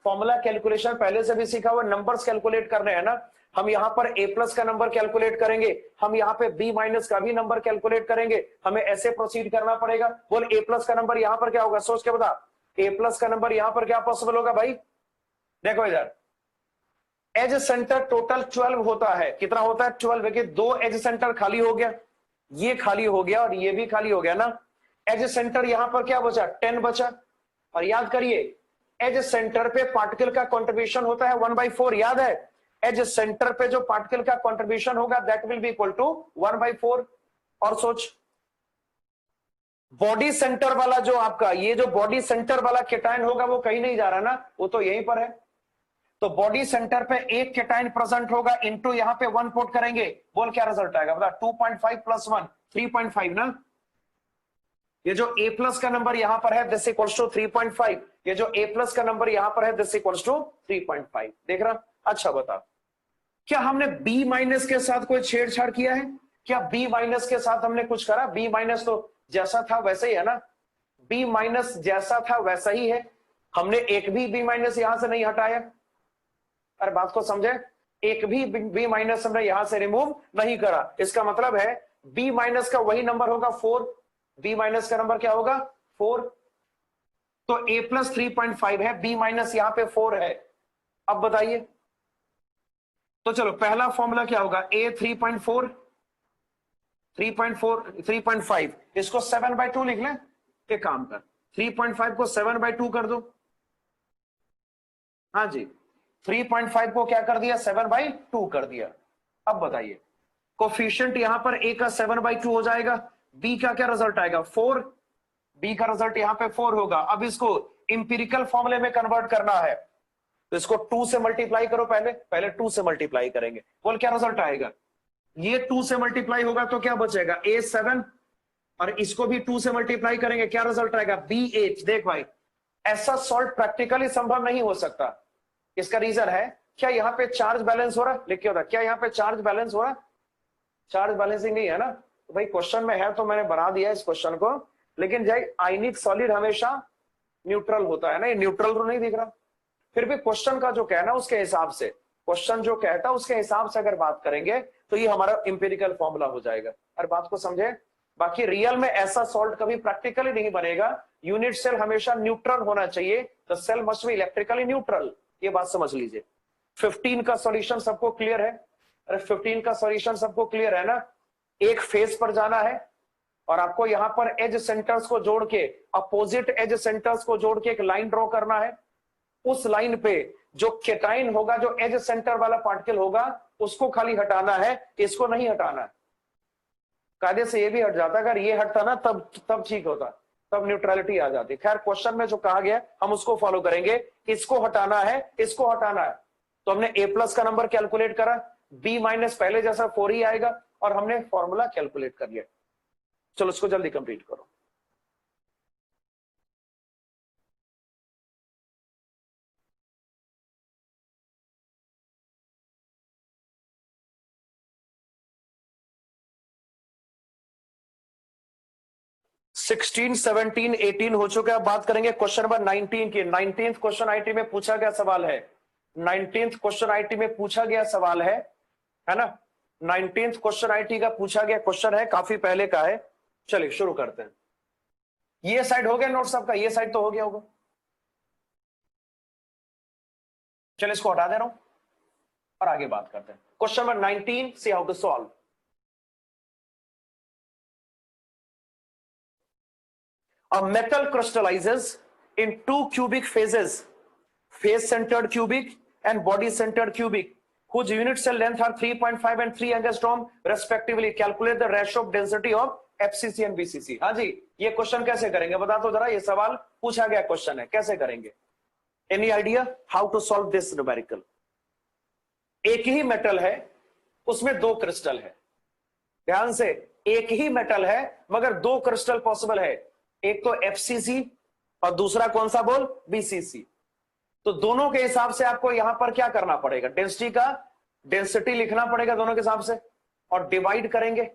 [SPEAKER 1] फॉर्मूला कैलकुलेशन पहले से भी सीखा हुआ, नंबर्स कैलकुलेट करने हैं ना। हम यहां पर ए प्लस का नंबर कैलकुलेट करेंगे, हम यहाँ पे बी माइनस का भी नंबर कैलकुलेट करेंगे। हमें ऐसे प्रोसीड करना पड़ेगा। बोल ए प्लस का नंबर यहां पर क्या होगा, सोच के बता। ए प्लस का नंबर यहां पर क्या पॉसिबल होगा भाई? देखो इधर, एज सेंटर टोटल 12 होता है। कितना होता है? 12। देखिए दो एज सेंटर खाली हो गया, ये खाली हो गया और ये भी खाली हो गया ना। एज सेंटर यहां पर क्या बचा? 10 बचा। और याद करिए, एज सेंटर पे पार्टिकल का कंट्रीब्यूशन होता है 1/4। याद है? एज सेंटर पे जो पार्टिकल का कंट्रीब्यूशन होगा that will be equal to 1/4। और सोच, बॉडी सेंटर वाला जो आपका, ये जो बॉडी सेंटर वाला केटायन होगा वो कहीं नहीं जा रहा ना, वो तो यहीं पर है। तो बॉडी सेंटर पे एक केटायन प्रेजेंट होगा, इनटू यहां पे 1 पुट करेंगे। बोल क्या रिजल्ट आएगा बता? 2.5 प्लस 1 3.5 ना। ये जो ए प्लस का नंबर यहां पर है दिस इक्वल्स टू 3.5। ये जो ए प्लस का नंबर यहां पर है दिस इक्वल्स टू 3.5। देख रहा? अच्छा बता, क्या हमने बी माइनस के साथ कोई छेड़छाड़ किया है? क्या बी माइनस के साथ हमने कुछ करा? बी माइनस तो जैसा था वैसा ही है ना। बी माइनस जैसा था वैसा ही है, हमने एक भी बी माइनस यहां से नहीं हटाया। अरे बात को समझे? एक भी बी माइनस हमने यहां से रिमूव नहीं करा। इसका मतलब है बी माइनस का वही नंबर होगा 4। बी माइनस का नंबर क्या होगा? 4। तो ए प्लस 3.5 है, बी माइनस यहां पे 4 है। अब बताइए, तो चलो पहला फॉर्मूला क्या होगा? ए 3.4 3.5, इसको 7/2 लिख लें। एक काम कर, 3.5 को 7/2 कर दो। हाँ जी, 3.5 को क्या कर दिया? 7/2 कर दिया। अब बताइए, कोफिशिएंट यहां पर ए का 7/2 हो जाएगा, बी का क्या रिजल्ट आएगा? 4। बी का रिजल्ट यहां पे 4 होगा। अब इसको इंपिरिकल फॉर्मूले में कन्वर्ट करना है, तो इसको 2 से मल्टीप्लाई करो। पहले 2 से मल्टीप्लाई करेंगे। बोल क्या रिजल्ट आएगा? ये 2 से मल्टीप्लाई होगा तो क्या बचेगा? ए 7। और इसको भी 2 से मल्टीप्लाई करेंगे, क्या रिजल्ट आएगा? बी 8। देख भाई, ऐसा सॉल्व प्रैक्टिकली संभव नहीं हो सकता। इसका रीजन है, क्या यहाँ पे चार्ज बैलेंस हो रहा? लिख के बता, क्या यहाँ पे चार्ज बैलेंस हो रहा? चार्ज बैलेंसिंग नहीं है ना। तो भाई क्वेश्चन में है तो मैंने बना दिया इस क्वेश्चन को, लेकिन भाई आयनिक सॉलिड हमेशा न्यूट्रल होता है ना। ये न्यूट्रल तो नहीं दिख रहा। फिर भी क्वेश्चन का जो कहना उसके हिसाब से, क्वेश्चन जो कहता है उसके हिसाब से अगर बात करेंगे तो ये हमारा इंपेरिकल फॉर्मूला हो जाएगा। और बात को समझे? बाकी रियल में ऐसा सॉल्ट कभी प्रैक्टिकली नहीं बनेगा। यूनिट सेल हमेशा न्यूट्रल होना चाहिए। The cell must be electrically neutral. ये बात समझ लीजिए। 15 का सॉल्यूशन सबको क्लियर है? अरे 15 का सॉल्यूशन सबको क्लियर है ना। एक फेस पर जाना है और आपको यहां पर एज सेंटर्स को जोड़ के, अपोजिट एज सेंटर्स को जोड़ के एक लाइन ड्रॉ करना है। उस लाइन पे जो केटाइन होगा, जो एज सेंटर वाला पार्टिकल होगा, उसको खाली हटाना है, इसको नहीं हटाना है। कायदे से ये भी हट जाता, अगर ये हटता ना तब ठीक होता, तब न्यूट्रलिटी आ जाती। खैर क्वेश्चन में जो कहा गया हम उसको फॉलो करेंगे। इसको हटाना है, इसको हटाना है। तो हमने ए प्लस का नंबर कैलकुलेट करा, बी माइनस पहले जैसा 4 ही आएगा, और हमने फॉर्मूला कैलकुलेट कर लिया। चलो इसको जल्दी कंप्लीट करो। सिक्सटीन 17 18 हो चुका है। बात करेंगे क्वेश्चन नंबर 19 की। 19th क्वेश्चन आईटी में पूछा गया सवाल है। 19th क्वेश्चन आईटी में पूछा गया सवाल है ना। 19th क्वेश्चन आईटी का पूछा गया क्वेश्चन है, काफी पहले का है। चलिए शुरू करते हैं। ये साइड हो गया नोट सबका, ये साइड तो हो गया होगा। चलिए इसको हटा दे रहा हूं और आगे बात करते हैं। Question number 19, see how to solve. A metal crystallizes in two cubic phases, face-centered cubic and body-centered cubic, whose unit cell length are 3.5 and 3 angstrom respectively. Calculate the ratio of density of FCC and BCC. हाँ जी, ये question कैसे करेंगे बता तो जरा। ये सवाल पूछा गया क्वेश्चन है, कैसे करेंगे? Any idea how to solve this numerical? एक ही मेटल है, उसमें दो क्रिस्टल है। ध्यान से, एक ही मेटल है मगर दो क्रिस्टल पॉसिबल है, एक तो FCC और दूसरा कौन सा बोल, BCC। तो दोनों के हिसाब से आपको यहां पर क्या करना पड़ेगा, डेंसिटी लिखना पड़ेगा दोनों के हिसाब से और डिवाइड करेंगे।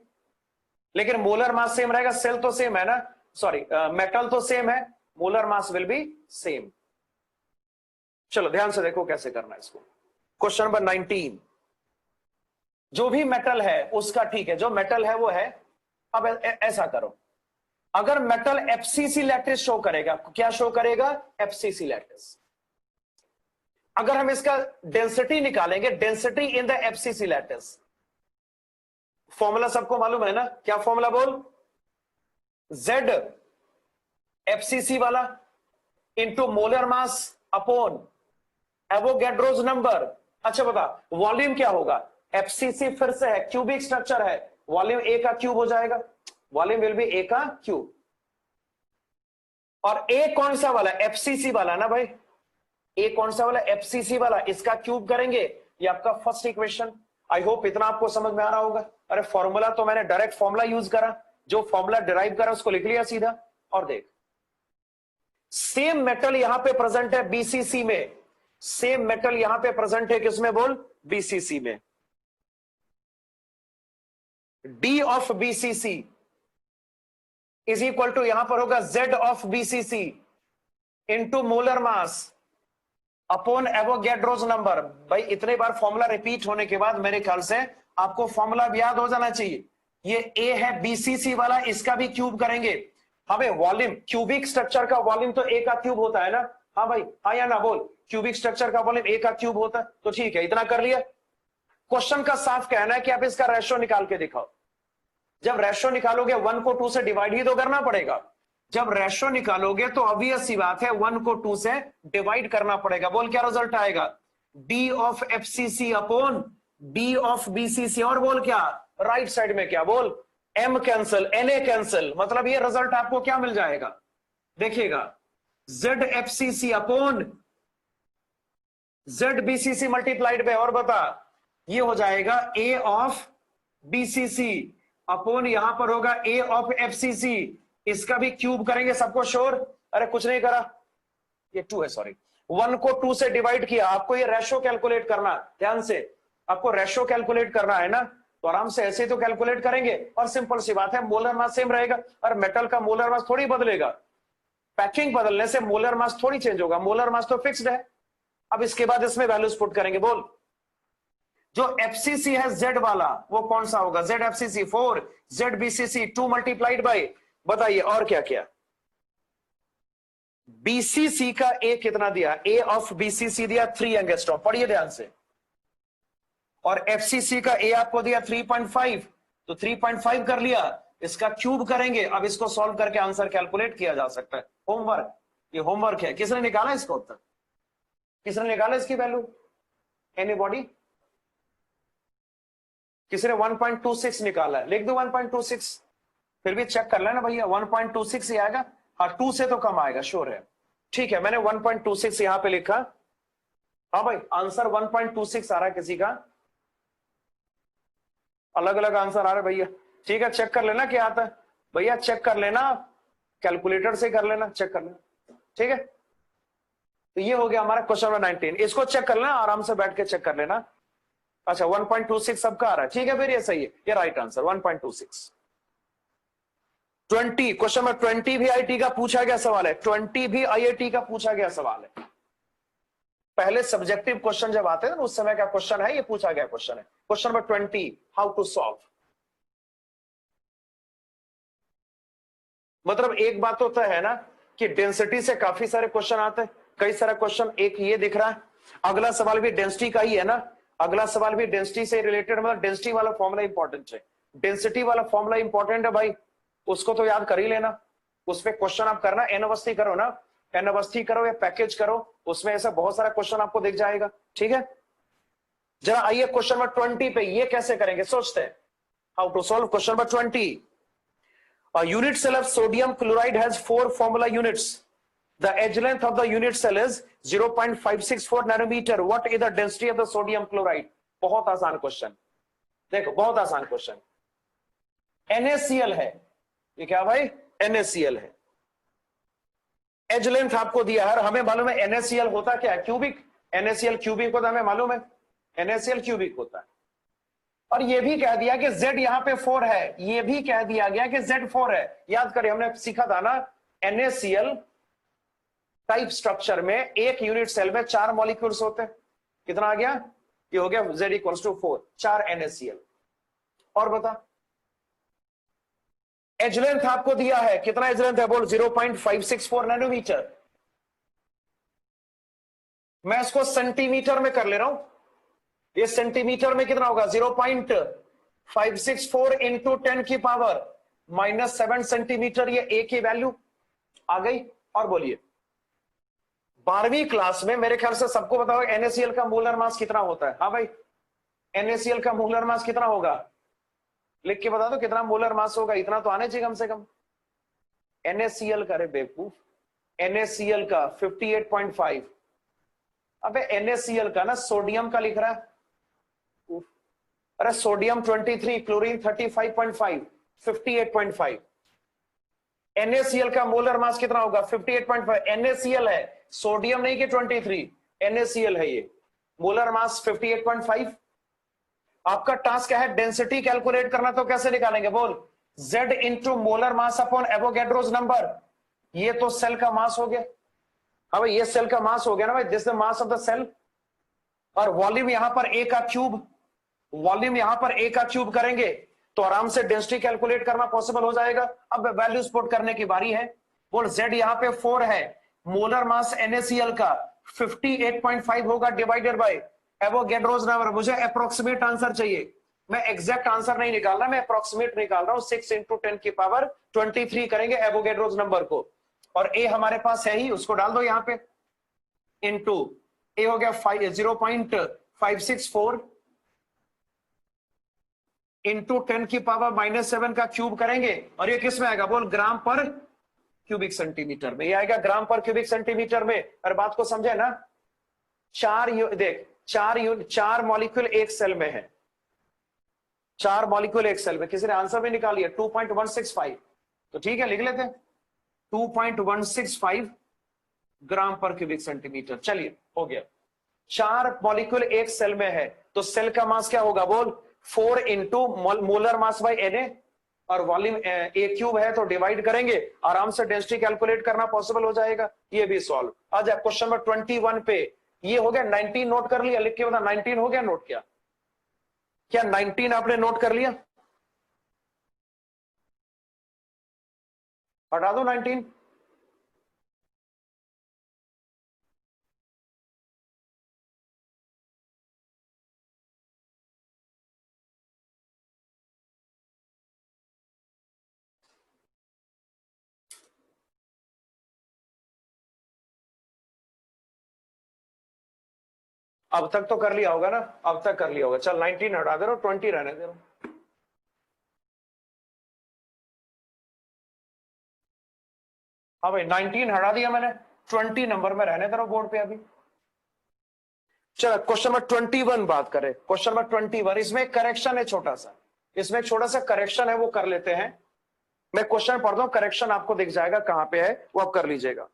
[SPEAKER 1] लेकिन मोलर मास सेम रहेगा, सेल तो सेम है ना, सॉरी मेटल तो सेम है, molar mass will be same. चलो ध्यान से देखो कैसे करना है इसको। क्वेश्चन नंबर 19, जो भी मेटल है उसका, ठीक है, जो मेटल है वो है। अब ऐसा करो, अगर मेटल FCC लैटिस शो करेगा, क्या शो करेगा, FCC लैटिस। अगर हम इसका डेंसिटी निकालेंगे, density in the FCC lattice, formula सबको मालूम है ना, क्या फॉर्मूला बोल, Z FCC वाला into molar mass upon Avogadro's number. अच्छा बता, वॉल्यूम क्या होगा, FCC फिर से है, क्यूबिक स्ट्रक्चर है, वॉल्यूम A का क्यूब हो जाएगा, वॉल्यूम विल बी A का क्यूब। और A कौन सा वाला, FCC वाला ना भाई, A कौन सा वाला, FCC वाला, इसका क्यूब करेंगे। ये आपका फर्स्ट इक्वेशन। आई होप इतना आपको समझ में आ रहा होगा। अरे फॉर्मूला तो मैंने डायरेक्ट फॉर्मूला यूज करा, जो फॉर्मूला डिराइव करा उसको लिख लिया सीधा। और देख, सेम मेटल यहां पे प्रेजेंट है BCC में, सेम मेटल यहां पे प्रेजेंट है किसमें बोल, BCC में। D of BCC is equal to यहां पर होगा Z of BCC into molar mass upon Avogadro's number. भाई इतने बार फॉर्मूला रिपीट होने के बाद मेरे ख्याल से आपको फॉर्मूला याद हो जाना चाहिए। ये A है BCC वाला, इसका भी क्यूब करेंगे। हमें वॉल्यूम, क्यूबिक स्ट्रक्चर का वॉल्यूम तो A का क्यूब होता है ना, हाँ भाई, हाँ या ना बोल, क्यूबिक स्ट्रक्चर का वॉल्यूम A का क्यूब होता है, तो ठीक है, इतना कर लिया। क्वेश्चन का साफ कहना है कि आप इसका रेशो निकाल के दिखाओ। जब रेशो निकालोगे 1 को 2 से डिवाइड ही तो करना पड़ेगा। जब रेशो निकालोगे तो ऑब्वियस सी बात है 1 को 2 से डिवाइड करना पड़ेगा। बोल क्या रिजल्ट आएगा, D of FCC upon D of BCC। और बोल क्या, राइट साइड में क्या बोल, M कैंसिल, Na कैंसिल, मतलब ये रिजल्ट आपको क्या मिल जाएगा, देखिएगा, Z FCC upon Z BCC multiplied पे। और बता, ये हो जाएगा A ऑफ BCC अपॉन यहां पर होगा A ऑफ FCC, इसका भी क्यूब करेंगे, सबको श्योर। अरे कुछ नहीं करा, ये 2 है, सॉरी, 1 को 2 से डिवाइड किया। आपको ये रेशो कैलकुलेट करना, ध्यान से, आपको रेशो कैलकुलेट करना है ना, तो आराम से ऐसे तो कैलकुलेट करेंगे। और सिंपल सी बात है, मोलर मास सेम रहेगा, और मेटल का मोलर मास थोड़ी बदलेगा, पैकिंग बदलने से मोलर मास थोड़ी चेंज होगा, मोलर मास तो फिक्स्ड है। अब इसके बाद इसमें वैल्यूज पुट करेंगे। बोल, जो FCC है Z वाला वो कौन सा होगा, Z FCC 4, Z BCC 2 multiplied by, बताइए और क्या क्या। BCC का A कितना दिया, A ऑफ BCC दिया 3 एंगस्ट्रॉम, पढ़िए ध्यान से। और FCC का A आपको दिया 3.5, तो 3.5 कर लिया, इसका क्यूब करेंगे। अब इसको सॉल्व करके आंसर कैलकुलेट किया जा सकता है। होमवर्क, ये होमवर्क है। किसने निकाला इसका उत्तर, किसने निकाला इसकी वैल्यू, एनीबॉडी? किसी ने 1.26 निकाला है, लिख दो 1.26, फिर भी चेक कर लेना भैया, 1.26 ही आएगा। हाँ 2 से तो कम आएगा, श्योर है। ठीक है, मैंने 1.26 यहां पे लिखा। हाँ भाई, आंसर 1.26 आ रहा है किसी का, अलग अलग आंसर आ रहा है भैया। ठीक है, चेक कर लेना क्या आता है भैया, चेक कर लेना, कैलकुलेटर से कर लेना, चेक कर लेना। ठीक है, तो ये हो गया हमारा क्वेश्चन नंबर 19। इसको चेक कर लेना, आराम से बैठ के चेक कर लेना। अच्छा 1.26 सबका आ रहा है, ठीक है, फिर ये सही है, ये राइट आंसर 1.26। 20, क्वेश्चन नंबर 20 भी IIT का पूछा गया सवाल है, 20 भी IIT का पूछा गया सवाल है। पहले सब्जेक्टिव क्वेश्चन जब आते हैं उस समय का क्वेश्चन है, ये पूछा गया क्वेश्चन है। Question number 20, how to solve. मतलब एक बात तो तय है ना कि डेंसिटी से काफी सारे क्वेश्चन आते हैं, कई सारे क्वेश्चन। एक ये दिख रहा है, अगला सवाल भी डेंसिटी का ही है ना, अगला सवाल भी डेंसिटी से रिलेटेड, मतलब डेंसिटी वाला फॉर्मूला इंपॉर्टेंट है, डेंसिटी वाला फॉर्मूला इंपॉर्टेंट है भाई, उसको तो याद कर ही लेना। उस पर क्वेश्चन आप करना, एन अवस्थी करो ना, एन अवस्थी करो या पैकेज करो, उसमें ऐसा बहुत सारा क्वेश्चन आपको दिख जाएगा। ठीक है, जरा आइए क्वेश्चन नंबर 20 पे, ये कैसे करेंगे सोचते हैं। How to solve question number 20। A unit cell of sodium chloride has 4 formula units. The edge length of the unit cell is 0.564 nanometer. What is the density of the sodium chloride? बहुत आसान question, देखो बहुत आसान question. NaCl है, ये क्या भाई, NaCl है। एज लेंथ आपको दिया है, हमें मालूम है NaCl होता क्या है, क्यूबिक। NaCl क्यूबिक होता है, हमें मालूम है NaCl क्यूबिक होता है। और ये भी कह दिया कि Z यहां पे 4 है, ये भी कह दिया गया कि Z 4 है। याद करिए हमने सीखा था ना, NaCl टाइप स्ट्रक्चर में एक यूनिट सेल में 4 मॉलिक्यूल्स होते हैं। कितना आ गया, ये हो गया Z = 4, 4 NaCl। और बता, एज लेंथ आपको दिया है, कितना एज लेंथ है बोल, 0.564 नैनोमीटर। मैं इसको सेंटीमीटर में कर ले रहा हूं, ये सेंटीमीटर में कितना होगा, 0.564 इंटू 10 की पावर -7 सेंटीमीटर, ये ए की वैल्यू आ गई। और बोलिए 12वीं क्लास में मेरे ख्याल से सबको पता होगा NaCl का मोलर मास कितना होता है। हाँ भाई, NaCl का मोलर मास कितना होगा, लिख के बता दो कितना मोलर मास होगा, इतना तो आने चाहिए कम से कम। NaCl का, रे बेवकूफ, NaCl का 58.5। अबे NaCl का ना सोडियम का लिख रहा है, अरे सोडियम 23, क्लोरीन 35.5, 58.5। NaCl का मोलर मास कितना होगा, 58.5। NaCl है, सोडियम नहीं कि 23, NaCl है, ये मोलर मास 58.5। आपका टास्क क्या है, डेंसिटी कैलकुलेट करना, तो कैसे निकालेंगे बोल, Z into molar mass upon Avogadro's number. ये तो सेल का मास हो गया। हाँ भाई, ये सेल का मास हो गया ना भाई, this the mass of the cell. और वॉल्यूम यहां पर A का क्यूब, वॉल्यूम यहां पर A का क्यूब करेंगे तो आराम से डेंसिटी कैलकुलेट करना पॉसिबल हो जाएगा। अब वैल्यूज पुट करने की बारी है। बोल Z यहां पे 4 है, मोलर मास NaCl का 58.5 होगा, डिवाइडेड बाय एवोगैड्रोस नंबर। मुझे अप्रोक्सीमेट आंसर चाहिए, मैं एग्जैक्ट आंसर नहीं निकाल रहा, मैं अप्रोक्सीमेट निकाल रहा हूं। 6 इंटू 10 की पावर 23 करेंगे एवोगैड्रोस नंबर को, और A हमारे पास है ही, उसको डाल दो यहां पे। इंटू A हो गया 0.564 इंटू 10 की पावर -7 का क्यूब करेंगे, और ये किस में आएगा बोल, ग्राम पर क्यूबिक सेंटीमीटर में। ये आएगा ग्राम पर क्यूबिक सेंटीमीटर में। और बात को समझे ना, देख 4 मॉलिक्यूल एक सेल में है, 4 मॉलिक्यूल एक सेल में। किसी ने आंसर भी निकाल लिया 2.165, तो ठीक है लिख लेते हैं 2.165 ग्राम पर क्यूबिक सेंटीमीटर। चलिए हो गया, 4 मॉलिक्यूल एक सेल में है, तो सेल का मास क्या होगा बोल, 4 into molar mass by Na, और वॉल्यूम A क्यूब है तो डिवाइड करेंगे, आराम से डेंसिटी कैलकुलेट करना पॉसिबल हो जाएगा। ये भी सॉल्व। आ जाए क्वेश्चन नंबर 21 पे। ये हो गया 19, नोट कर लिया, लिख के बता 19 हो गया नोट, क्या 19 आपने नोट कर लिया, हटा दो 19। अब तक तो कर लिया होगा ना, अब तक कर लिया होगा। चल 19 हटा दे रहा, 20 रहने दे रहा। हाँ भाई 19 हटा दिया मैंने, 20 नंबर में रहने दे रहा बोर्ड पे अभी। चलो क्वेश्चन नंबर 21 बात करें। क्वेश्चन नंबर 21, इसमें एक करेक्शन है छोटा सा, इसमें एक छोटा सा करेक्शन है, वो कर लेते हैं। मैं क्वेश्चन पढ़ता हूं, करेक्शन आपको दिख जाएगा कहां पे है, वो आप कर लीजिएगा।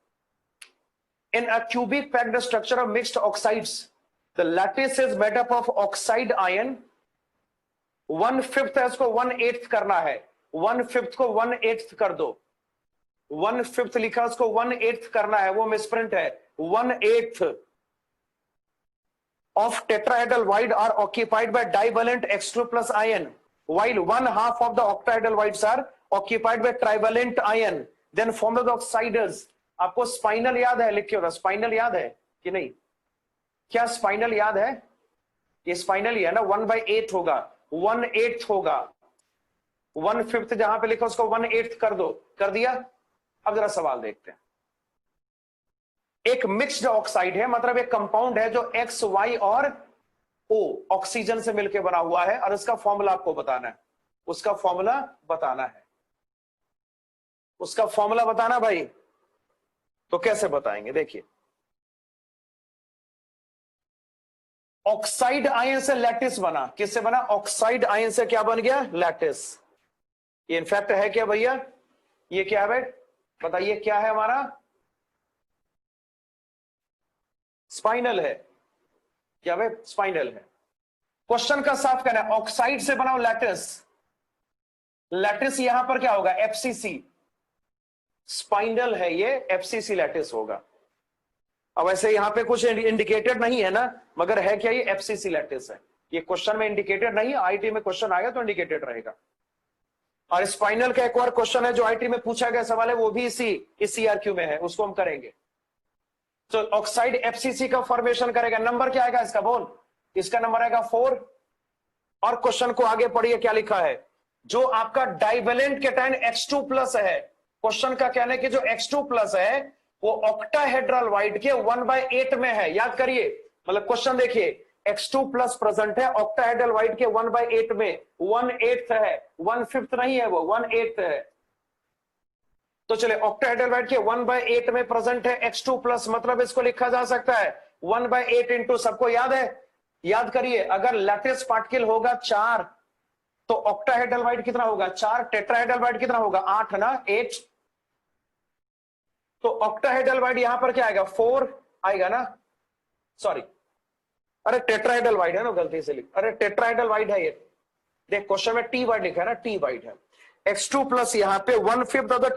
[SPEAKER 1] In a cubic packed structure of mixed oxides, the lattice is made up of oxide ion 1/5 है, इसको 1/8 करना है, 1/5 को 1/8 कर दो, 1/5 लिखा, उसको 1/8 करना है, वो मिसप्रिंट है, 1/8 of tetrahedral white are occupied by divalent X2 plus ion, while one half of the octahedral whites are occupied by trivalent ion, then form the oxiders. आपको स्पाइनल याद है? लिखे होगा स्पाइनल याद है कि नहीं? क्या स्पाइनल याद है? ये स्पाइनल ही है ना, 1/8 होगा, 1/8 होगा, 1/5 जहां पे लिखा उसको 1/8 कर दो, कर दिया। अब जरा सवाल देखते हैं। एक मिक्स्ड ऑक्साइड है, मतलब एक कंपाउंड है जो एक्स वाई और ओ ऑक्सीजन से मिलकर बना हुआ है, और उसका फॉर्मूला आपको बताना है। उसका फॉर्मूला बताना है, उसका फॉर्मूला बताना भाई। तो कैसे बताएंगे? देखिए, ऑक्साइड आयन से लैटिस बना। किससे बना? ऑक्साइड आयन से क्या बन गया? लैटिस। ये इनफैक्ट है क्या भैया? ये क्या है? बताइए क्या है हमारा? स्पाइनल है। क्या है? स्पाइनल है। क्वेश्चन का साफ कहना है, ऑक्साइड से बनाओ लैटिस। लैटिस यहां पर क्या होगा? एफसीसी। स्पाइनल है ये, एफसीसी लैटिस होगा। अब ऐसे यहां पे कुछ इंडिकेटेड नहीं है ना, मगर है क्या? ये एफसीसी लैटिस है। ये क्वेश्चन में इंडिकेटेड नहीं है, आईटी में क्वेश्चन आएगा तो इंडिकेटेड रहेगा। और स्पाइनल का एक और क्वेश्चन है जो आईटी में पूछा गया सवाल है, वो भी इस सीआरक्यू में है, उसको हम करेंगे। तो ऑक्साइड एफसीसी का फॉर्मेशन करेगा। नंबर क्या आएगा इसका? बोल। इसका नंबर आएगा 4। और क्वेश्चन को आगे पढ़िए क्या लिखा है। जो आपका डाइवेलेंट केटाइन X2 प्लस है, क्वेश्चन का कहना है कि जो X2 प्लस है वो ऑक्टाहेड्रल वाइट के 1/8 में है। याद करिए, मतलब क्वेश्चन देखिए, X2 प्लस प्रेजेंट है ऑक्टाहेड्रल वाइट के 1/8 में, 1/8 है, 1/5 नहीं है, वो 1/8 है। तो चले, ऑक्टाहेड्रल वाइट के 1/8 में प्रेजेंट है X2 प्लस, मतलब इसको लिखा जा सकता है 1/8 इंटू, सबको याद है? याद करिए, अगर लैटिस पार्टिकल होगा 4 तो ऑक्टाहेड्रल वाइट कितना होगा? 4। टेट्राहेड्रल वाइट कितना होगा? 8 ना, 8। तो ऑक्टाहेड्रल वाइट यहां पर क्या आएगा? 4 आएगा ना, सॉरी, अरे टेट्राहेड्रल वाइट है ना, गलती से लिख, अरे टेट्राहेड्रल वाइट है ये। देख क्वेश्चन में टी वाइट लिखा है ना, टी वाइट है। X2 प्लस यहां पे 1/5 ऑफ द